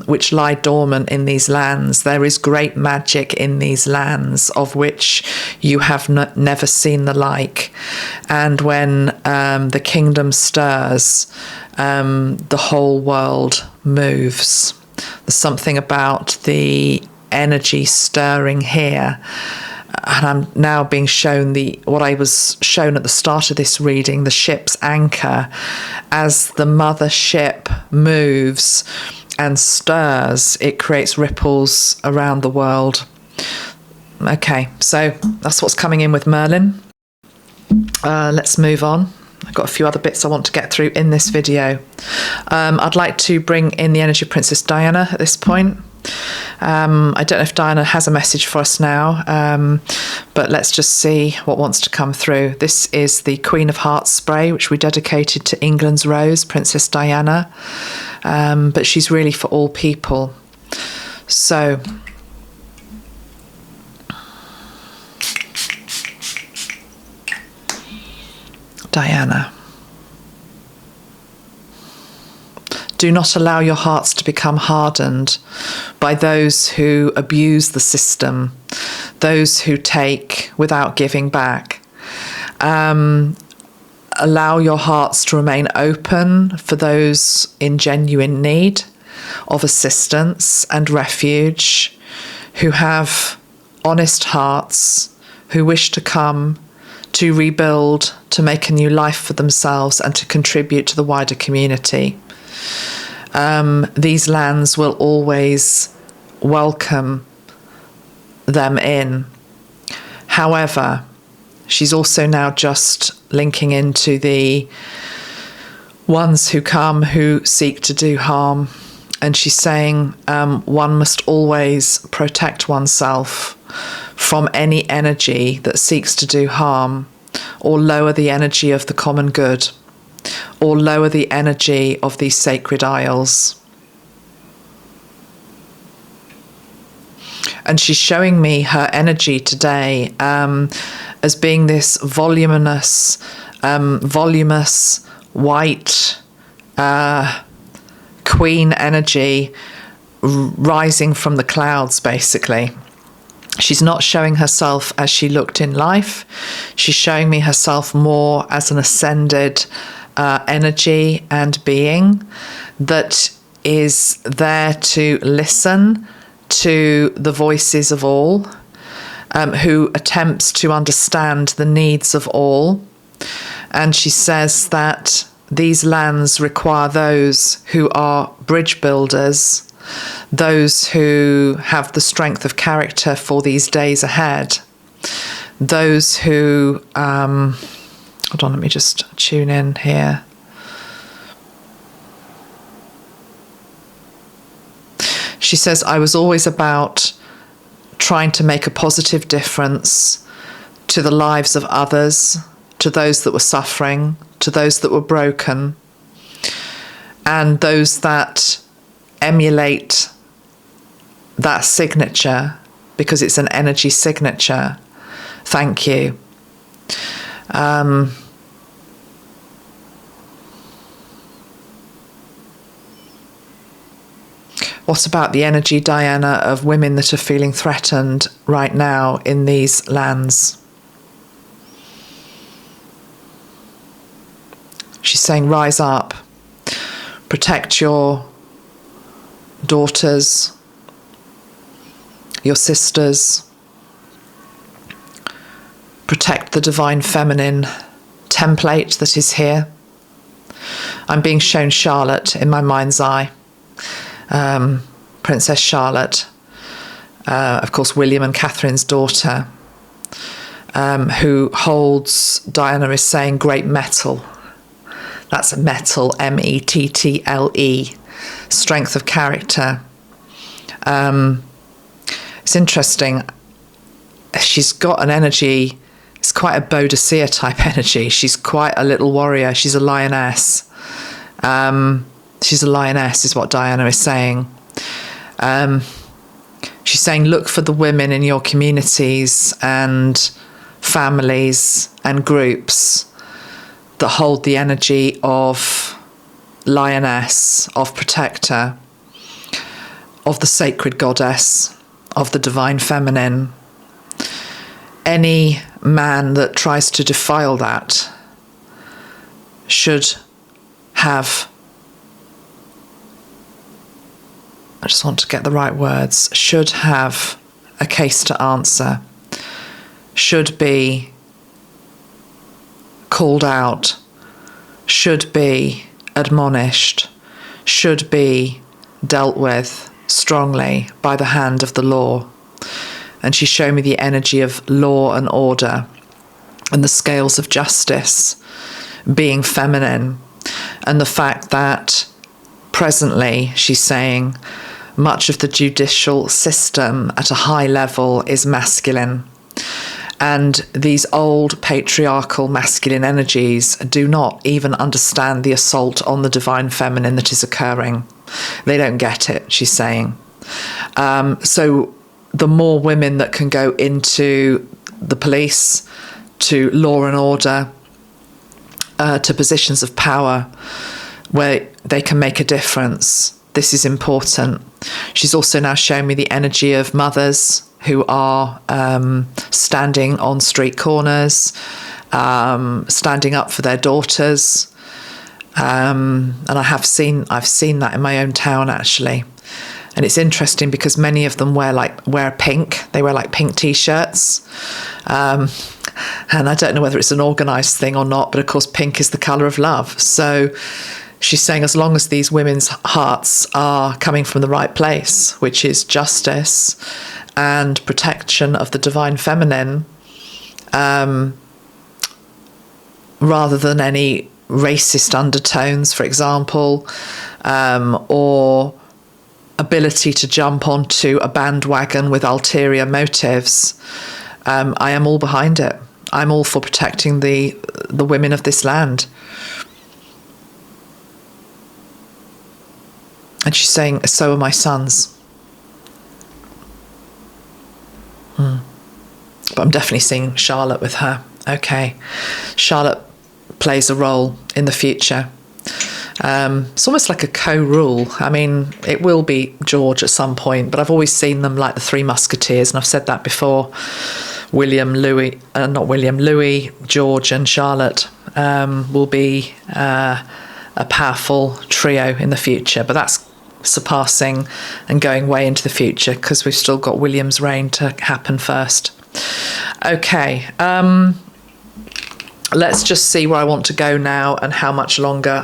which lie dormant in these lands. There is great magic in these lands of which you have never seen the like. And when the kingdom stirs, the whole world moves. There's something about the energy stirring here. And I'm now being shown what I was shown at the start of this reading, the ship's anchor, as the mother ship moves and stirs, it creates ripples around the world. Okay, so that's what's coming in with Merlin. Let's move on. I've got a few other bits I want to get through in this video. I'd like to bring in the energy of Princess Diana at this point. I don't know if Diana has a message for us now, but let's just see what wants to come through. This is the Queen of Hearts spray, which we dedicated to England's Rose, Princess Diana, but she's really for all people. So, Diana. Do not allow your hearts to become hardened by those who abuse the system, those who take without giving back. Allow your hearts to remain open for those in genuine need of assistance and refuge, who have honest hearts, who wish to come to rebuild, to make a new life for themselves and to contribute to the wider community. These lands will always welcome them in. However, she's also now just linking into the ones who come who seek to do harm. And she's saying one must always protect oneself from any energy that seeks to do harm or lower the energy of the common good, or lower the energy of these sacred isles. And she's showing me her energy today as being this voluminous, white queen energy rising from the clouds, basically. She's not showing herself as she looked in life. She's showing me herself more as an ascended energy and being that is there to listen to the voices of all, who attempts to understand the needs of all. And she says that these lands require those who are bridge builders, those who have the strength of character for these days ahead, those who hold on, let me just tune in here. She says, I was always about trying to make a positive difference to the lives of others, to those that were suffering, to those that were broken, and those that emulate that signature, because it's an energy signature. Thank you. What about the energy, Diana, of women that are feeling threatened right now in these lands? She's saying, rise up, protect your daughters, your sisters, protect the divine feminine template that is here. I'm being shown Charlotte in my mind's eye. Princess Charlotte, of course, William and Catherine's daughter, who holds, Diana is saying, great mettle. That's mettle, M-E-T-T-L-E, strength of character. It's interesting. She's got an energy, it's quite a Bodicea type energy. She's quite a little warrior. She's a lioness. She's a lioness is what Diana is saying. She's saying, look for the women in your communities and families and groups that hold the energy of lioness, of protector, of the sacred goddess, of the divine feminine. Any man that tries to defile that should have, I just want to get the right words, should have a case to answer, should be called out, should be admonished, should be dealt with strongly by the hand of the law. And she showed me the energy of law and order and the scales of justice being feminine, and the fact that presently, she's saying, much of the judicial system at a high level is masculine. And these old patriarchal masculine energies do not even understand the assault on the divine feminine that is occurring. They don't get it, she's saying. So the more women that can go into the police, to law and order, to positions of power where they can make a difference, this is important. She's also now shown me the energy of mothers who are standing on street corners, standing up for their daughters. And I've seen that in my own town, actually. And it's interesting because many of them wear pink. They wear like pink T-shirts. And I don't know whether it's an organised thing or not, but of course pink is the colour of love. So she's saying as long as these women's hearts are coming from the right place, which is justice and protection of the divine feminine, rather than any racist undertones, for example, or ability to jump onto a bandwagon with ulterior motives, I am all behind it. I'm all for protecting the women of this land. And she's saying, so are my sons. But I'm definitely seeing Charlotte with her. Okay. Charlotte plays a role in the future. It's almost like a co-rule. I mean, it will be George at some point, but I've always seen them like the Three Musketeers, and I've said that before. Louis, George and Charlotte will be a powerful trio in the future, but that's surpassing and going way into the future because we've still got William's reign to happen first. Okay, let's just see where I want to go now and how much longer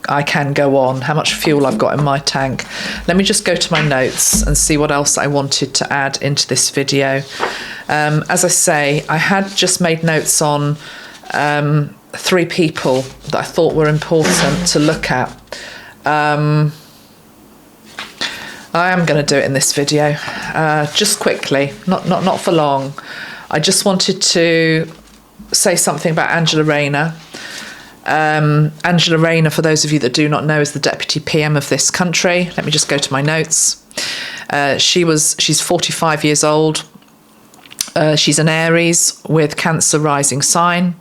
I can go on, how much fuel I've got in my tank. Let me just go to my notes and see what else I wanted to add into this video. As I say, I had just made notes on 3 people that I thought were important to look at. I am going to do it in this video, just quickly, not for long. I just wanted to say something about Angela Rayner. Angela Rayner, for those of you that do not know, is the Deputy PM of this country. Let me just go to my notes. She's 45 years old. She's an Aries with Cancer rising sign.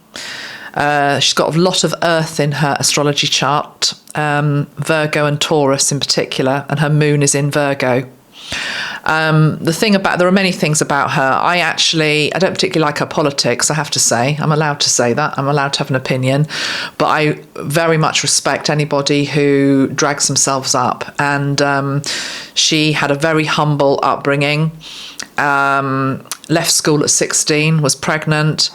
She's got a lot of earth in her astrology chart, Virgo and Taurus in particular, and her moon is in Virgo. There are many things about her. I don't particularly like her politics, I have to say. I'm allowed to say that. I'm allowed to have an opinion. But I very much respect anybody who drags themselves up. And she had a very humble upbringing, left school at 16, was pregnant.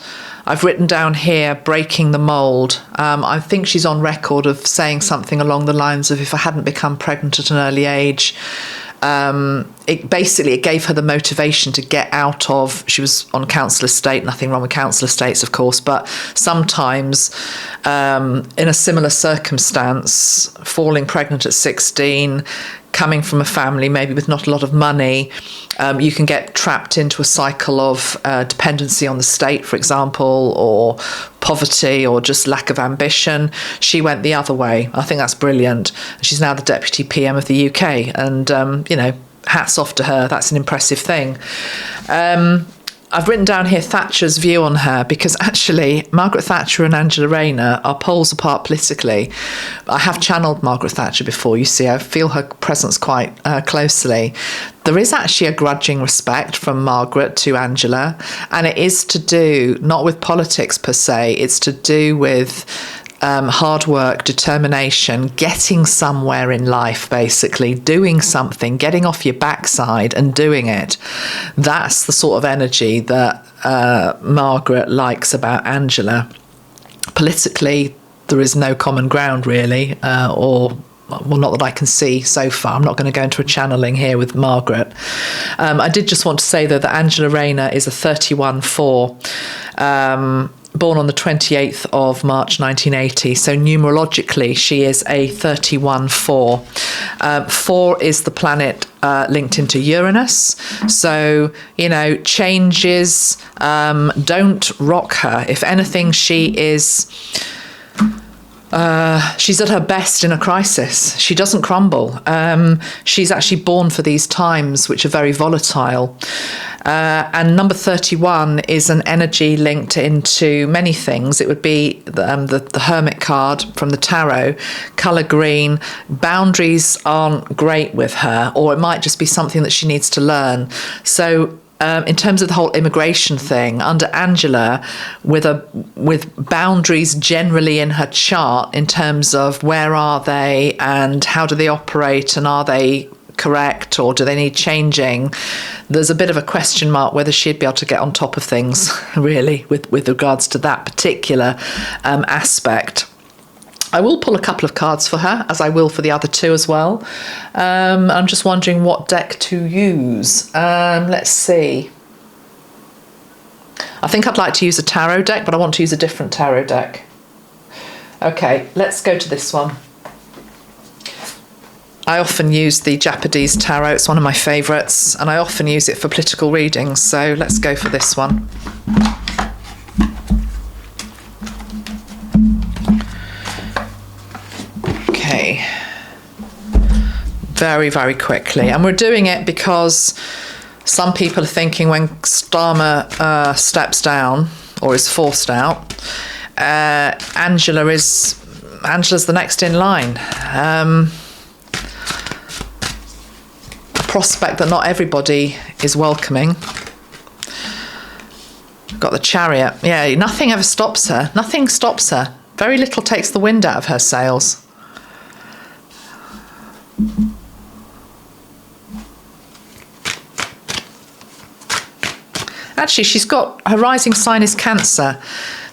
I've written down here, breaking the mould. I think she's on record of saying something along the lines of, if I hadn't become pregnant at an early age, it gave her the motivation to get out of, she was on council estate, nothing wrong with council estates, of course, but sometimes in a similar circumstance, falling pregnant at 16, coming from a family maybe with not a lot of money, you can get trapped into a cycle of dependency on the state, for example, or poverty, or just lack of ambition. She went the other way. I think that's brilliant. She's now the Deputy PM of the UK, and hats off to her. That's an impressive thing. I've written down here Thatcher's view on her, because actually Margaret Thatcher and Angela Rayner are poles apart politically. I have channeled Margaret Thatcher before, you see. I feel her presence quite closely. There is actually a grudging respect from Margaret to Angela, and it is to do, not with politics per se, it's to do with hard work, determination, getting somewhere in life, basically, doing something, getting off your backside and doing it. That's the sort of energy that Margaret likes about Angela. Politically, there is no common ground, really, well, not that I can see so far. I'm not going to go into a channeling here with Margaret. I did just want to say, though, that Angela Rayner is a 31-4. Born on the 28th of March 1980, so numerologically she is a 31-4. 4 is the planet linked into Uranus, so, you know, changes don't rock her. If anything, she is... she's at her best in a crisis. She doesn't crumble. She's actually born for these times, which are very volatile. And number 31 is an energy linked into many things. It would be the Hermit card from the tarot, colour green. Boundaries aren't great with her, or it might just be something that she needs to learn. So in terms of the whole immigration thing, under Angela, with boundaries generally in her chart in terms of where are they and how do they operate, and are they correct or do they need changing, there's a bit of a question mark whether she'd be able to get on top of things, really, with regards to that particular aspect. I will pull a couple of cards for her, as I will for the other two as well. I'm just wondering what deck to use. Let's see. I think I'd like to use a tarot deck, but I want to use a different tarot deck. Okay, let's go to this one. I often use the Japanese tarot. It's one of my favourites, and I often use it for political readings. So let's go for this one. Okay. Very, very quickly. And we're doing it because some people are thinking when Starmer steps down or is forced out, Angela's the next in line. Prospect that not everybody is welcoming. Got the Chariot. Yeah, nothing ever stops her. Nothing stops her. Very little takes the wind out of her sails. Actually, she's got, her rising sign is Cancer.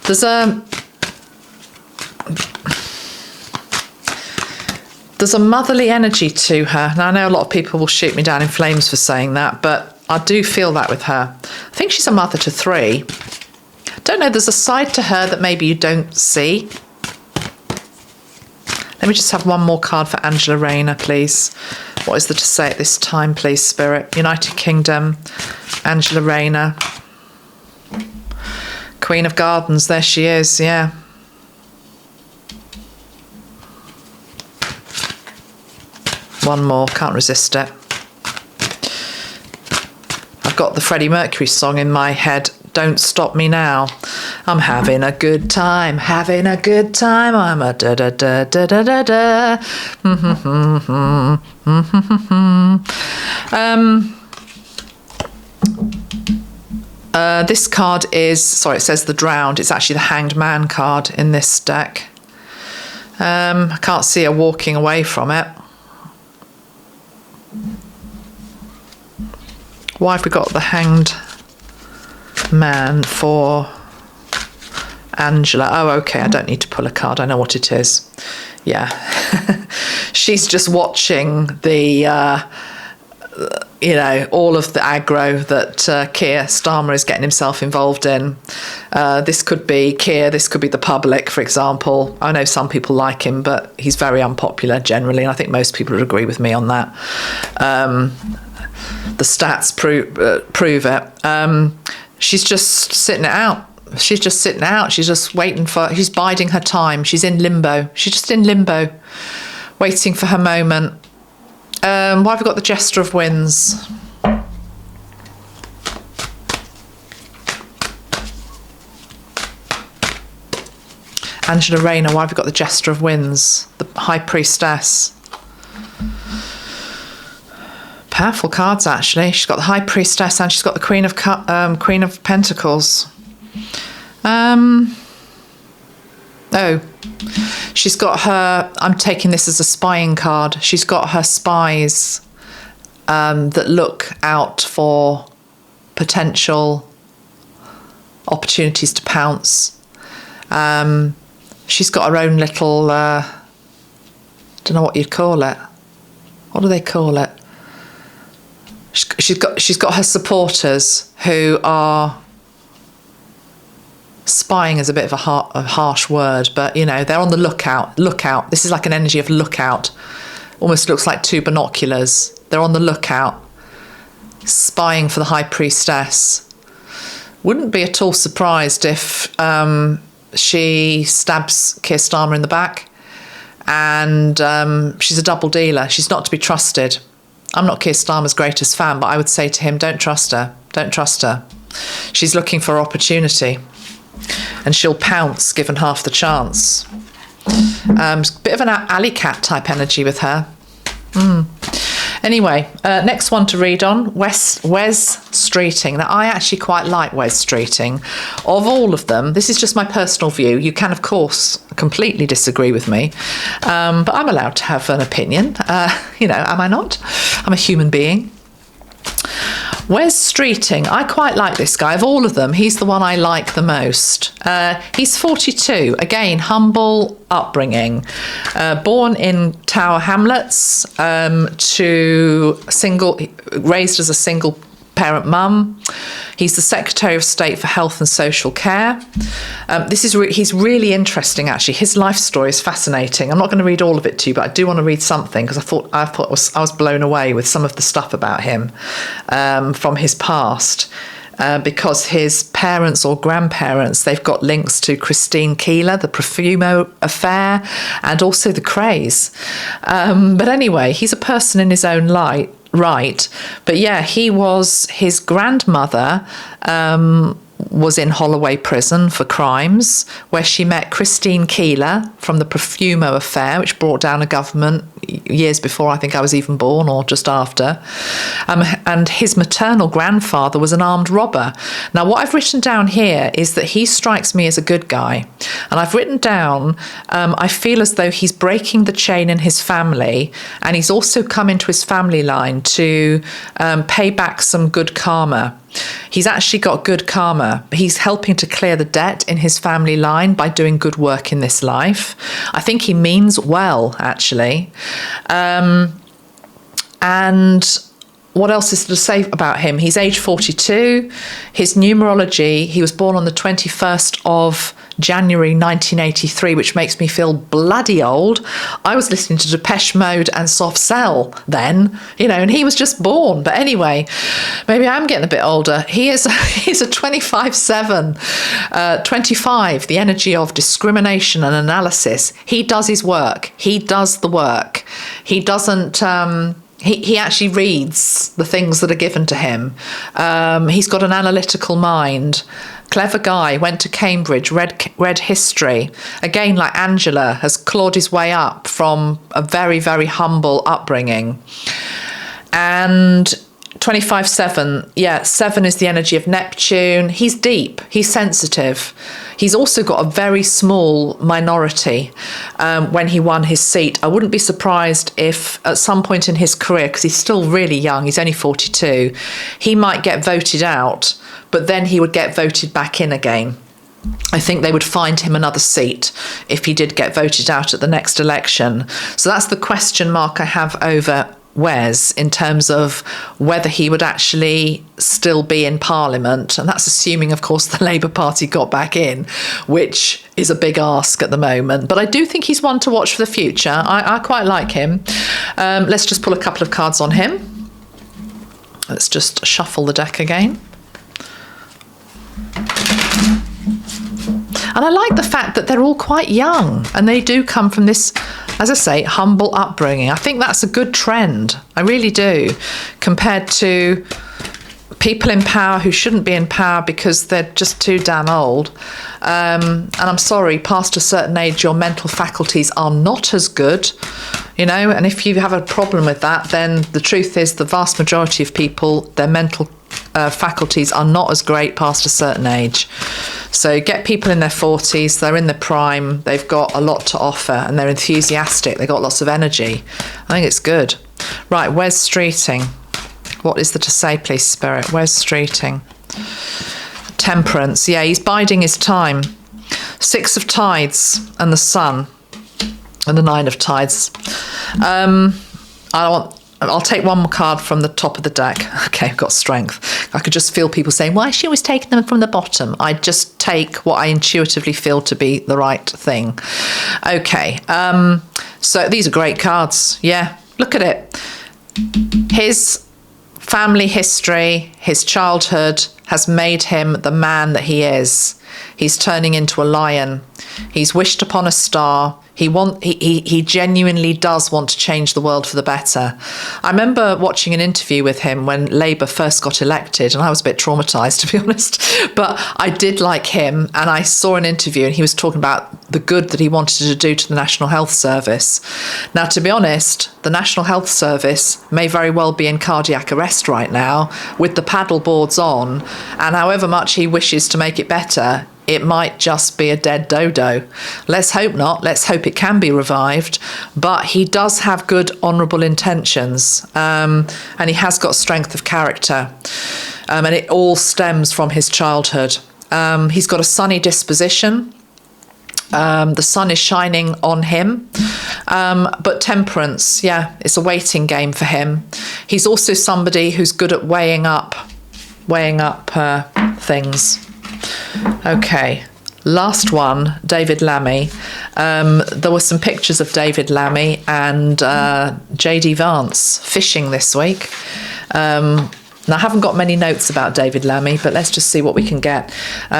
There's a motherly energy to her. Now, I know a lot of people will shoot me down in flames for saying that, but I do feel that with her. I think she's a mother to 3. Don't know, there's a side to her that maybe you don't see. Let me just have one more card for Angela Rayner, please. What is there to say at this time, please, Spirit? United Kingdom, Angela Rayner. Queen of Gardens, there she is, yeah. One more, can't resist it. I've got the Freddie Mercury song in my head, Don't Stop Me Now. I'm having a good time, having a good time. I'm a da-da-da-da-da-da-da. This card is, sorry, it says the Drowned. It's actually the Hanged Man card in this deck. I can't see her walking away from it. Why have we got the Hanged Man for Angela? Oh, okay, I don't need to pull a card. I know what it is. Yeah. She's just watching the, all of the aggro that Keir Starmer is getting himself involved in. This could be Keir, this could be the public, for example. I know some people like him, but he's very unpopular generally, and I think most people would agree with me on that. The stats prove it. She's just sitting it out. She's just sitting out. She's just waiting for, she's biding her time. She's in limbo. She's just in limbo, waiting for her moment. Why have we got the Jester of Winds? Angela Rayner, why have we got the Jester of Winds? The High Priestess. Powerful cards, actually. She's got the High Priestess and she's got the Queen of Pentacles. Oh, she's got her, I'm taking this as a spying card. She's got her spies that look out for potential opportunities to pounce. She's got her own little, don't know what you'd call it. What do they call it? She's got her supporters who are, spying is a bit of a harsh word, but you know, they're on the lookout. Lookout. This is like an energy of lookout. Almost looks like two binoculars. They're on the lookout, spying for the High Priestess. Wouldn't be at all surprised if she stabs Keir Starmer in the back, and she's a double dealer. She's not to be trusted. I'm not Keir Starmer's greatest fan, but I would say to him, don't trust her. Don't trust her. She's looking for opportunity, and she'll pounce given half the chance. Bit of an alley cat type energy with her. Anyway, next one to read on, Wes Streeting. Now, I actually quite like Wes Streeting. Of all of them, this is just my personal view. You can, of course, completely disagree with me, but I'm allowed to have an opinion. You know, am I not? I'm a human being. Wes Streeting, I quite like this guy. Of all of them, he's the one I like the most. He's 42, again, humble upbringing. Born in Tower Hamlets, raised as a single parent mum. He's the Secretary of State for Health and Social Care. He's really interesting, actually. His life story is fascinating. I'm not going to read all of it to you, but I do want to read something because I was blown away with some of the stuff about him from his past. Because his parents or grandparents, they've got links to Christine Keir, the Profumo affair, and also the craze. But anyway, he's a person in his own right. But yeah, his grandmother was in Holloway prison for crimes, where she met Christine Keir from the Profumo affair, which brought down a government years before I think I was even born, or just after. And his maternal grandfather was an armed robber. Now, what I've written down here is that he strikes me as a good guy. And I've written down, I feel as though he's breaking the chain in his family, and he's also come into his family line to pay back some good karma. He's actually got good karma. He's helping to clear the debt in his family line by doing good work in this life. I think he means well, actually. And what else is to say about him? He's age 42. His numerology, he was born on the 21st of January 1983, which makes me feel bloody old. I was listening to Depeche Mode and Soft Cell then, you know, and he was just born. But anyway, maybe I'm getting a bit older. He's a 25/7, 25, the energy of discrimination and analysis. He does his work. He does the work. He doesn't... He actually reads the things that are given to him. He's got an analytical mind. Clever guy, went to Cambridge, read history. Again, like Angela, has clawed his way up from a very, very humble upbringing. And 25/7, yeah, 7 is the energy of Neptune. He's deep, he's sensitive. He's also got a very small minority when he won his seat. I wouldn't be surprised if at some point in his career, because he's still really young, he's only 42, he might get voted out, but then he would get voted back in again. I think they would find him another seat if he did get voted out at the next election. So that's the question mark I have over Wes in terms of whether he would actually still be in Parliament, and that's assuming, of course, the Labour Party got back in, which is a big ask at the moment. But I do think he's one to watch for the future. I quite like him. Let's just pull a couple of cards on him. Let's just shuffle the deck again. And I like the fact that they're all quite young and they do come from this, as I say, humble upbringing. I think that's a good trend. I really do, compared to people in power who shouldn't be in power because they're just too damn old. And I'm sorry, past a certain age, your mental faculties are not as good, you know, and if you have a problem with that, then the truth is the vast majority of people, their mental faculties are not as great past a certain age. So get people in their 40s, they're in their prime, they've got a lot to offer and they're enthusiastic, they've got lots of energy. I think it's good. Right, where's Streeting? What is there to say, please, Spirit? Where's Streeting? Temperance. Yeah, he's biding his time. 6 of Tides and the Sun and the 9 of Tides. I'll take one more card from the top of the deck. Okay, I've got Strength. I could just feel people saying, why is she always taking them from the bottom? I just take what I intuitively feel to be the right thing. Okay, so these are great cards. Yeah, look at it. His family history, his childhood has made him the man that he is. He's turning into a lion. He's wished upon a star. He genuinely does want to change the world for the better. I remember watching an interview with him when Labour first got elected, and I was a bit traumatised, to be honest. But I did like him, and I saw an interview, and he was talking about the good that he wanted to do to the National Health Service. Now, to be honest, the National Health Service may very well be in cardiac arrest right now, with the paddle boards on, and however much he wishes to make it better, it might just be a dead dodo. Let's hope not. Let's hope it can be revived. But he does have good, honourable intentions. And he has got strength of character. And it all stems from his childhood. He's got a sunny disposition. The sun is shining on him. But temperance, yeah, it's a waiting game for him. He's also somebody who's good at weighing up things. Okay, last one, David Lammy. There were some pictures of David Lammy and JD Vance fishing this week. Now, I haven't got many notes about David Lammy, but let's just see what we can get.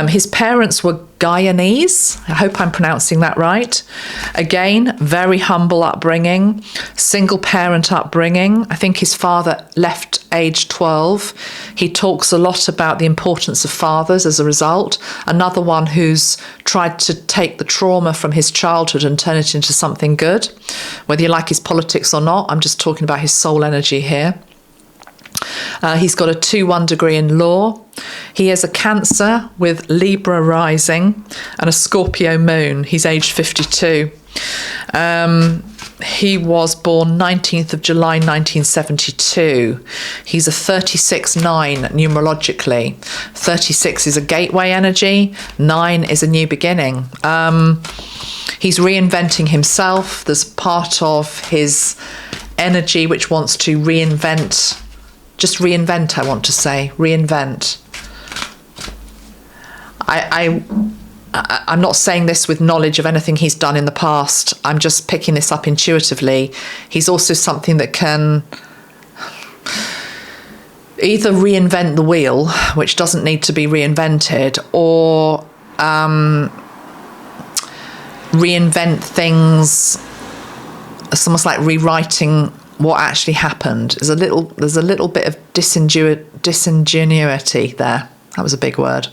His parents were Guyanese. I hope I'm pronouncing that right. Again, very humble upbringing, single parent upbringing. I think his father left age 12. He talks a lot about the importance of fathers as a result. Another one who's tried to take the trauma from his childhood and turn it into something good. Whether you like his politics or not, I'm just talking about his soul energy here. He's got a 2-1 degree in law. He is a Cancer with Libra rising and a Scorpio moon. He's aged 52. He was born 19th of July 1972. He's a 36-9 numerologically. 36 is a gateway energy. 9 is a new beginning. He's reinventing himself. There's part of his energy which wants to reinvent. Just reinvent, I want to say. Reinvent. I'm not saying this with knowledge of anything he's done in the past. I'm just picking this up intuitively. He's also something that can either reinvent the wheel, which doesn't need to be reinvented, or reinvent things. It's almost like rewriting what actually happened. There's a little bit of disingenuity there. That was a big word.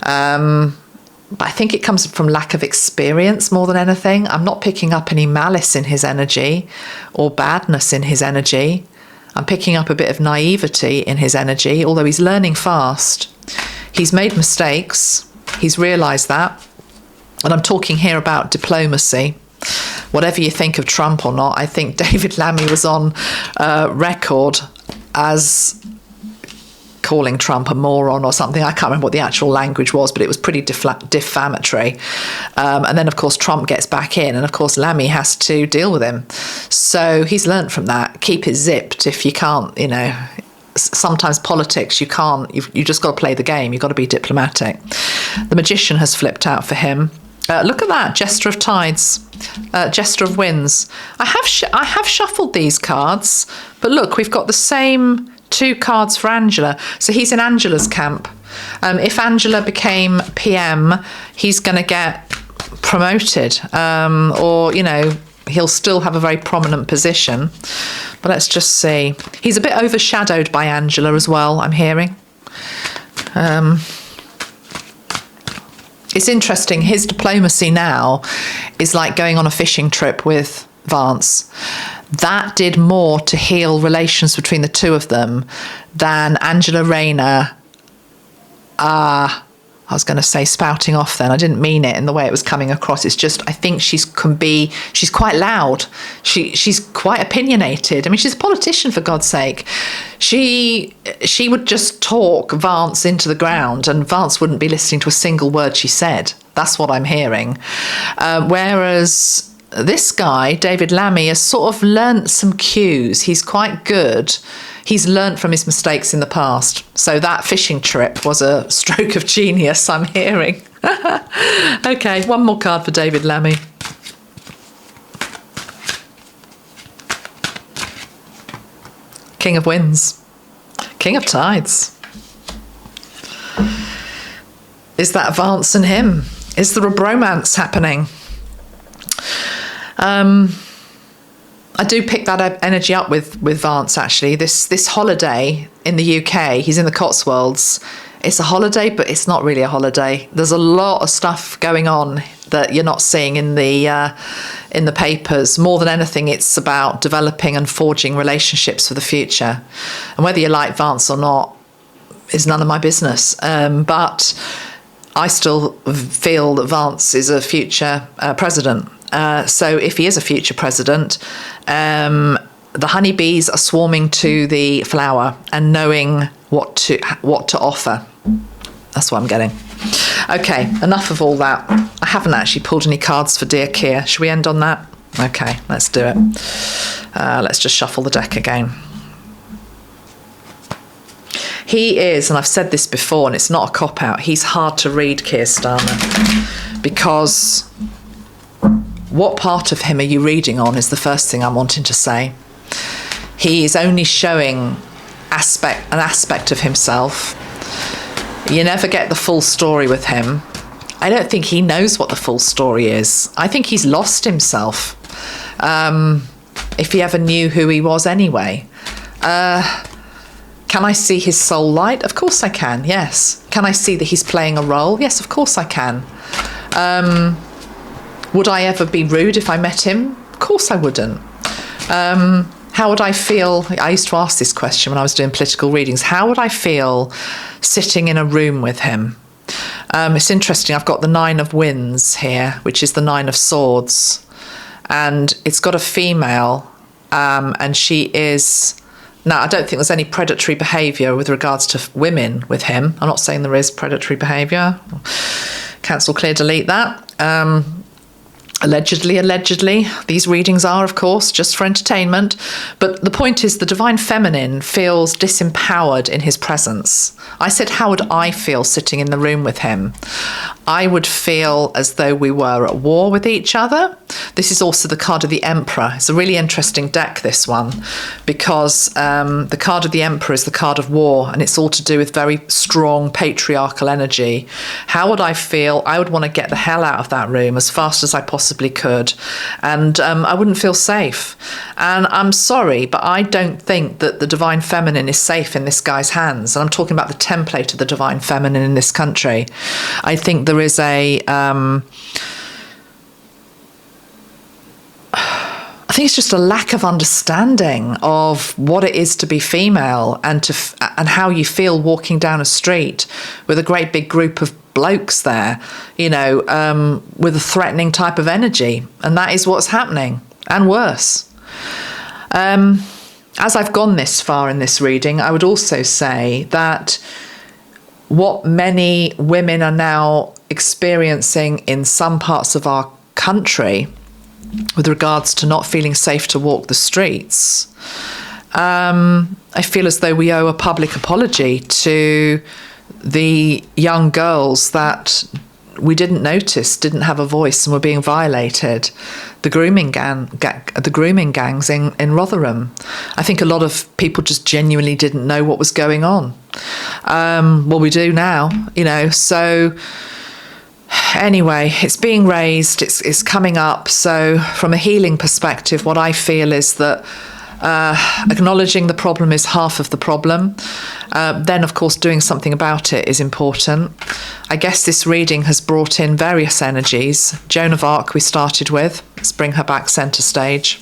But I think it comes from lack of experience more than anything. I'm not picking up any malice in his energy or badness in his energy. I'm picking up a bit of naivety in his energy, although he's learning fast. He's made mistakes. He's realised that. And I'm talking here about diplomacy. Whatever you think of Trump or not, I think David Lammy was on record as calling Trump a moron or something. I can't remember what the actual language was, but it was pretty defamatory. And then, of course, Trump gets back in, and, of course, Lammy has to deal with him. So he's learnt from that. Keep it zipped if you can't, you know. Sometimes politics, you can't. You just got to play the game. You've got to be diplomatic. The Magician has flipped out for him. Look at that, Jester of Tides, Jester of Winds. I have shuffled these cards, but look, we've got the same 2 cards for Angela. So he's in Angela's camp. If Angela became PM, he's going to get promoted, or, you know, he'll still have a very prominent position. But let's just see. He's a bit overshadowed by Angela as well, I'm hearing. It's interesting. His diplomacy now is like going on a fishing trip with Vance. That did more to heal relations between the two of them than Angela Rayner, I was going to say spouting off then. I didn't mean it in the way it was coming across. It's just, I think she's quite loud. She's quite opinionated. I mean, she's a politician, for God's sake. She would just talk Vance into the ground and Vance wouldn't be listening to a single word she said. That's what I'm hearing. Whereas this guy, David Lammy, has sort of learnt some cues. He's quite good. He's learnt from his mistakes in the past. So that fishing trip was a stroke of genius, I'm hearing. Okay, one more card for David Lammy. King of Winds. King of Tides. Is that Vance and him? Is there a bromance happening? I do pick that energy up with Vance, actually. This holiday in the UK, he's in the Cotswolds. It's a holiday, but it's not really a holiday. There's a lot of stuff going on that you're not seeing in the papers. More than anything, it's about developing and forging relationships for the future. And whether you like Vance or not is none of my business. But I still feel that Vance is a future president. So if he is a future president, the honeybees are swarming to the flower and knowing what to offer. That's what I'm getting. Okay, enough of all that. I haven't actually pulled any cards for dear Keir. Should we end on that? Okay, let's do it. Let's just shuffle the deck again. He is, and I've said this before, and it's not a cop-out, he's hard to read, Keir Starmer, because what part of him are you reading on is the first thing I'm wanting to say. He is only showing an aspect of himself. You never get the full story with him. I don't think he knows what the full story is. I think he's lost himself, if he ever knew who he was anyway. Can I see his soul light? Of course I can, yes. Can I see that he's playing a role? Yes, of course I can. Would I ever be rude if I met him? Of course I wouldn't. How would I feel? I used to ask this question when I was doing political readings. How would I feel sitting in a room with him? It's interesting. I've got the 9 of Winds here, which is the 9 of Swords. And it's got a female, and she is... Now, I don't think there's any predatory behaviour with regards to women with him. I'm not saying there is predatory behaviour. Cancel, clear, delete that. Allegedly, these readings are, of course, just for entertainment. But the point is the divine feminine feels disempowered in his presence. I said, how would I feel sitting in the room with him? I would feel as though we were at war with each other. This is also the card of the Emperor. It's a really interesting deck, this one, because the card of the Emperor is the card of war, and it's all to do with very strong patriarchal energy. How would I feel? I would want to get the hell out of that room as fast as I possibly could, and I wouldn't feel safe. And I'm sorry, but I don't think that the divine feminine is safe in this guy's hands. And I'm talking about the template of the divine feminine in this country. I think there is I think it's just a lack of understanding of what it is to be female, and how you feel walking down a street with a great big group of blokes there, you know, with a threatening type of energy. And that is what's happening, and worse. As I've gone this far in this reading, I would also say that what many women are now experiencing in some parts of our country with regards to not feeling safe to walk the streets, I feel as though we owe a public apology to the young girls that we didn't notice, didn't have a voice, and were being violated. The grooming gangs in Rotherham. I think a lot of people just genuinely didn't know what was going on. Well, we do now, so anyway, it's being raised, it's coming up. So from a healing perspective, what I feel is that acknowledging the problem is half of the problem. Then, of course, doing something about it is important. I guess this reading has brought in various energies. Joan of Arc we started with. Let's bring her back centre stage.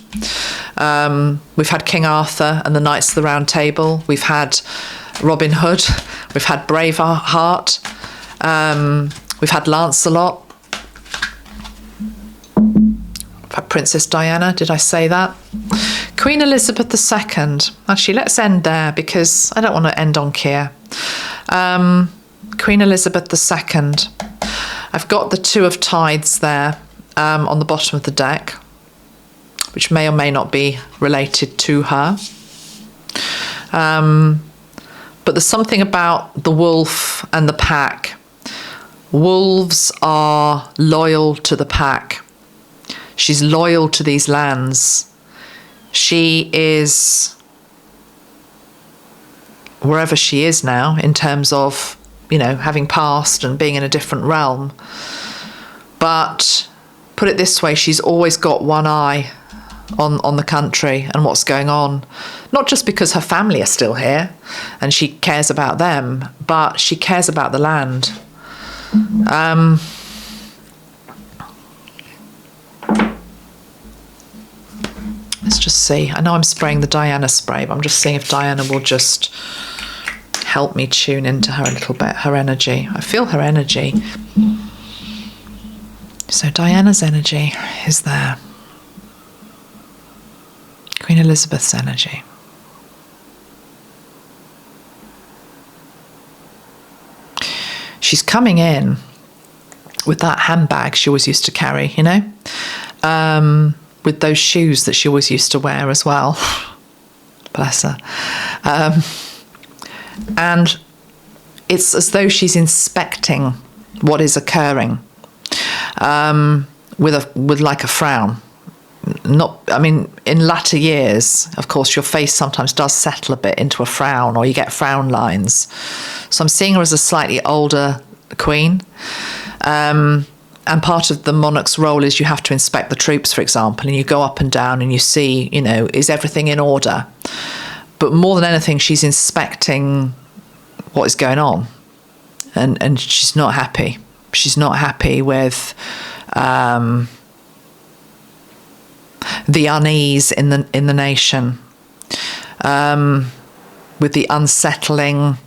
We've had King Arthur and the Knights of the Round Table. We've had Robin Hood. We've had Braveheart. We've had Lancelot. We've had Princess Diana. Did I say that? Queen Elizabeth II. Actually, let's end there because I don't want to end on Keir. Queen Elizabeth II. I've got the Two of Tithes there on the bottom of the deck, which may or may not be related to her. But there's something about the wolf and the pack. Wolves are loyal to the pack. She's loyal to these lands. She is wherever she is now in terms of, having passed and being in a different realm. But put it this way, she's always got one eye on the country and what's going on. Not just because her family are still here and she cares about them, but she cares about the land. Let's just see. I know I'm spraying the Diana spray, but I'm just seeing if Diana will just help me tune into her a little bit, her energy. I feel her energy. So Diana's energy is there. Queen Elizabeth's energy. She's coming in with that handbag she always used to carry, with those shoes that she always used to wear as well. Bless her. And it's as though she's inspecting what is occurring with like a frown. In latter years, of course, your face sometimes does settle a bit into a frown, or you get frown lines. So I'm seeing her as a slightly older queen. And part of the monarch's role is you have to inspect the troops, for example, and you go up and down and you see, is everything in order? But more than anything, she's inspecting what is going on. And she's not happy. She's not happy with the unease in the nation, with the unsettling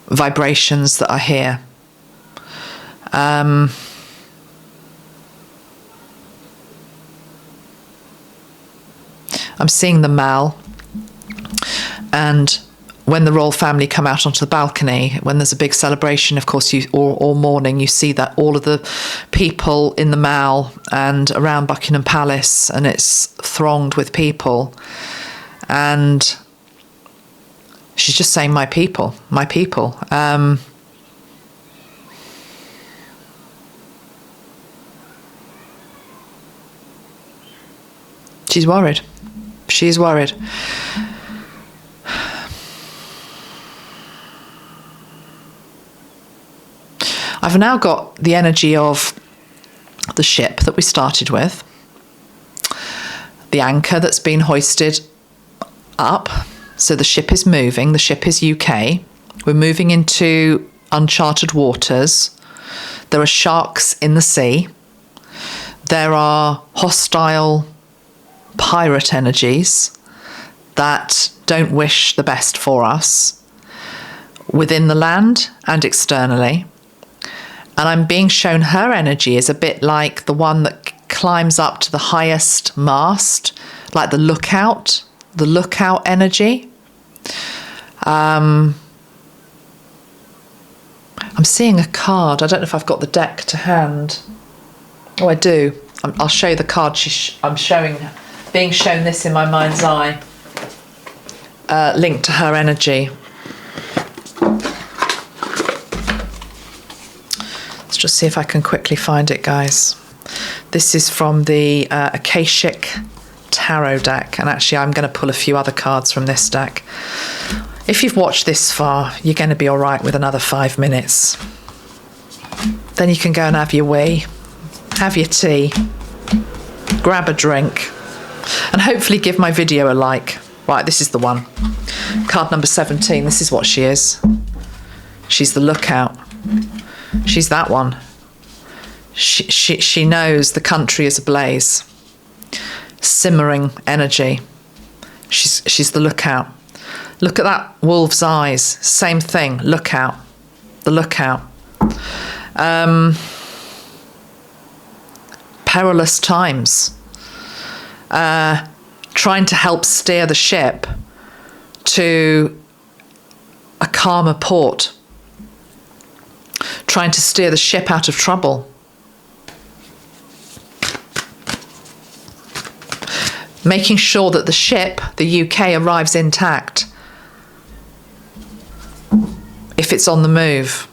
vibrations that are here. I'm seeing the Mall, and when the royal family come out onto the balcony, when there's a big celebration, of course, all morning, you see that all of the people in the Mall and around Buckingham Palace, and it's thronged with people. And she's just saying, my people, my people. She's worried. She's worried. I've now got the energy of the ship that we started with, the anchor that's been hoisted up. So the ship is moving. The ship is UK. We're moving into uncharted waters. There are sharks in the sea. There are hostile pirate energies that don't wish the best for us within the land and externally. And I'm being shown her energy is a bit like the one that climbs up to the highest mast, like the lookout energy. I'm seeing a card. I don't know if I've got the deck to hand. Oh, I do. I'll show you the card I'm showing. Being shown this in my mind's eye, linked to her energy. Let's just see if I can quickly find it, guys. This is from the Akashic Tarot deck, and actually I'm going to pull a few other cards from this deck. If you've watched this far, you're going to be all right with another 5 minutes. Then you can go and have your wee, have your tea, grab a drink, and hopefully give my video a like. Right, this is the one. Card number 17, this is what she is. She's the lookout. She's that one. She knows the country is ablaze. Simmering energy. She's the lookout. Look at that wolf's eyes. Same thing. Lookout. The lookout. Perilous times. Trying to help steer the ship to a calmer port. Trying to steer the ship out of trouble. Making sure that the ship, the UK, arrives intact if it's on the move.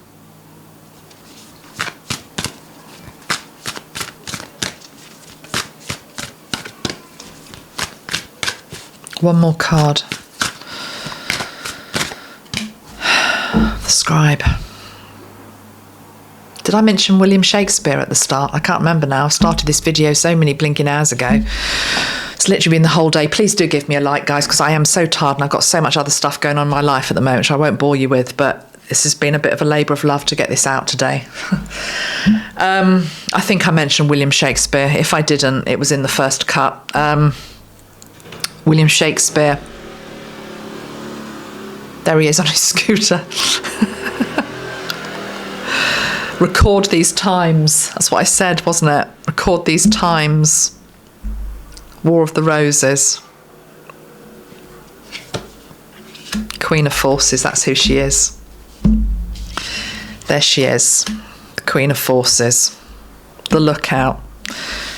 One more card. The Scribe. Did I mention William Shakespeare at the start? I can't remember now. I started this video so many blinking hours ago. It's literally been the whole day. Please do give me a like, guys, because I am so tired and I've got so much other stuff going on in my life at the moment, which I won't bore you with, but this has been a bit of a labour of love to get this out today. I think I mentioned William Shakespeare. If I didn't, it was in the first cut. William Shakespeare. There he is on his scooter. Record these times. That's what I said, wasn't it? Record these times. War of the Roses. Queen of Forces, that's who she is. There she is. The Queen of Forces. The lookout.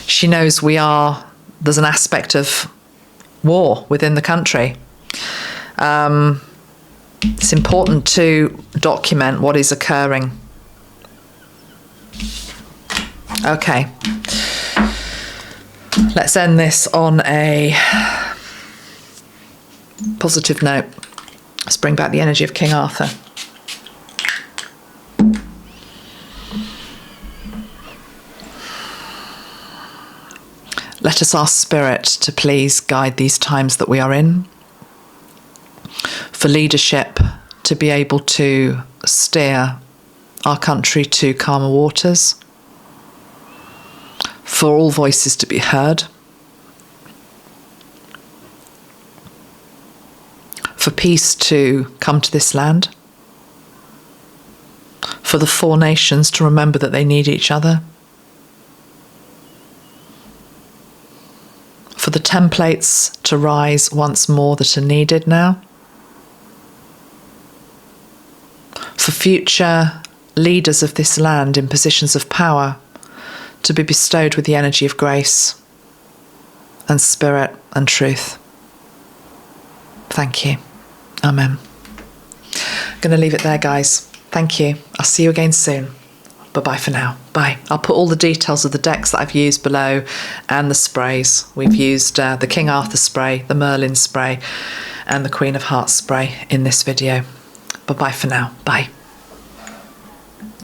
She knows there's an aspect of war within the country. It's important to document what is occurring. Okay, let's end this on a positive note. Let's bring back the energy of King Arthur. Let us ask Spirit to please guide these times that we are in, for leadership to be able to steer our country to calmer waters, for all voices to be heard, for peace to come to this land, for the 4 nations to remember that they need each other, for the templates to rise once more that are needed now, for future leaders of this land in positions of power to be bestowed with the energy of grace and spirit and truth. Thank you. Amen. I'm going to leave it there, guys. Thank you. I'll see you again soon. Bye-bye for now. Bye. I'll put all the details of the decks that I've used below and the sprays. We've used the King Arthur spray, the Merlin spray, and the Queen of Hearts spray in this video. Bye-bye for now. Bye.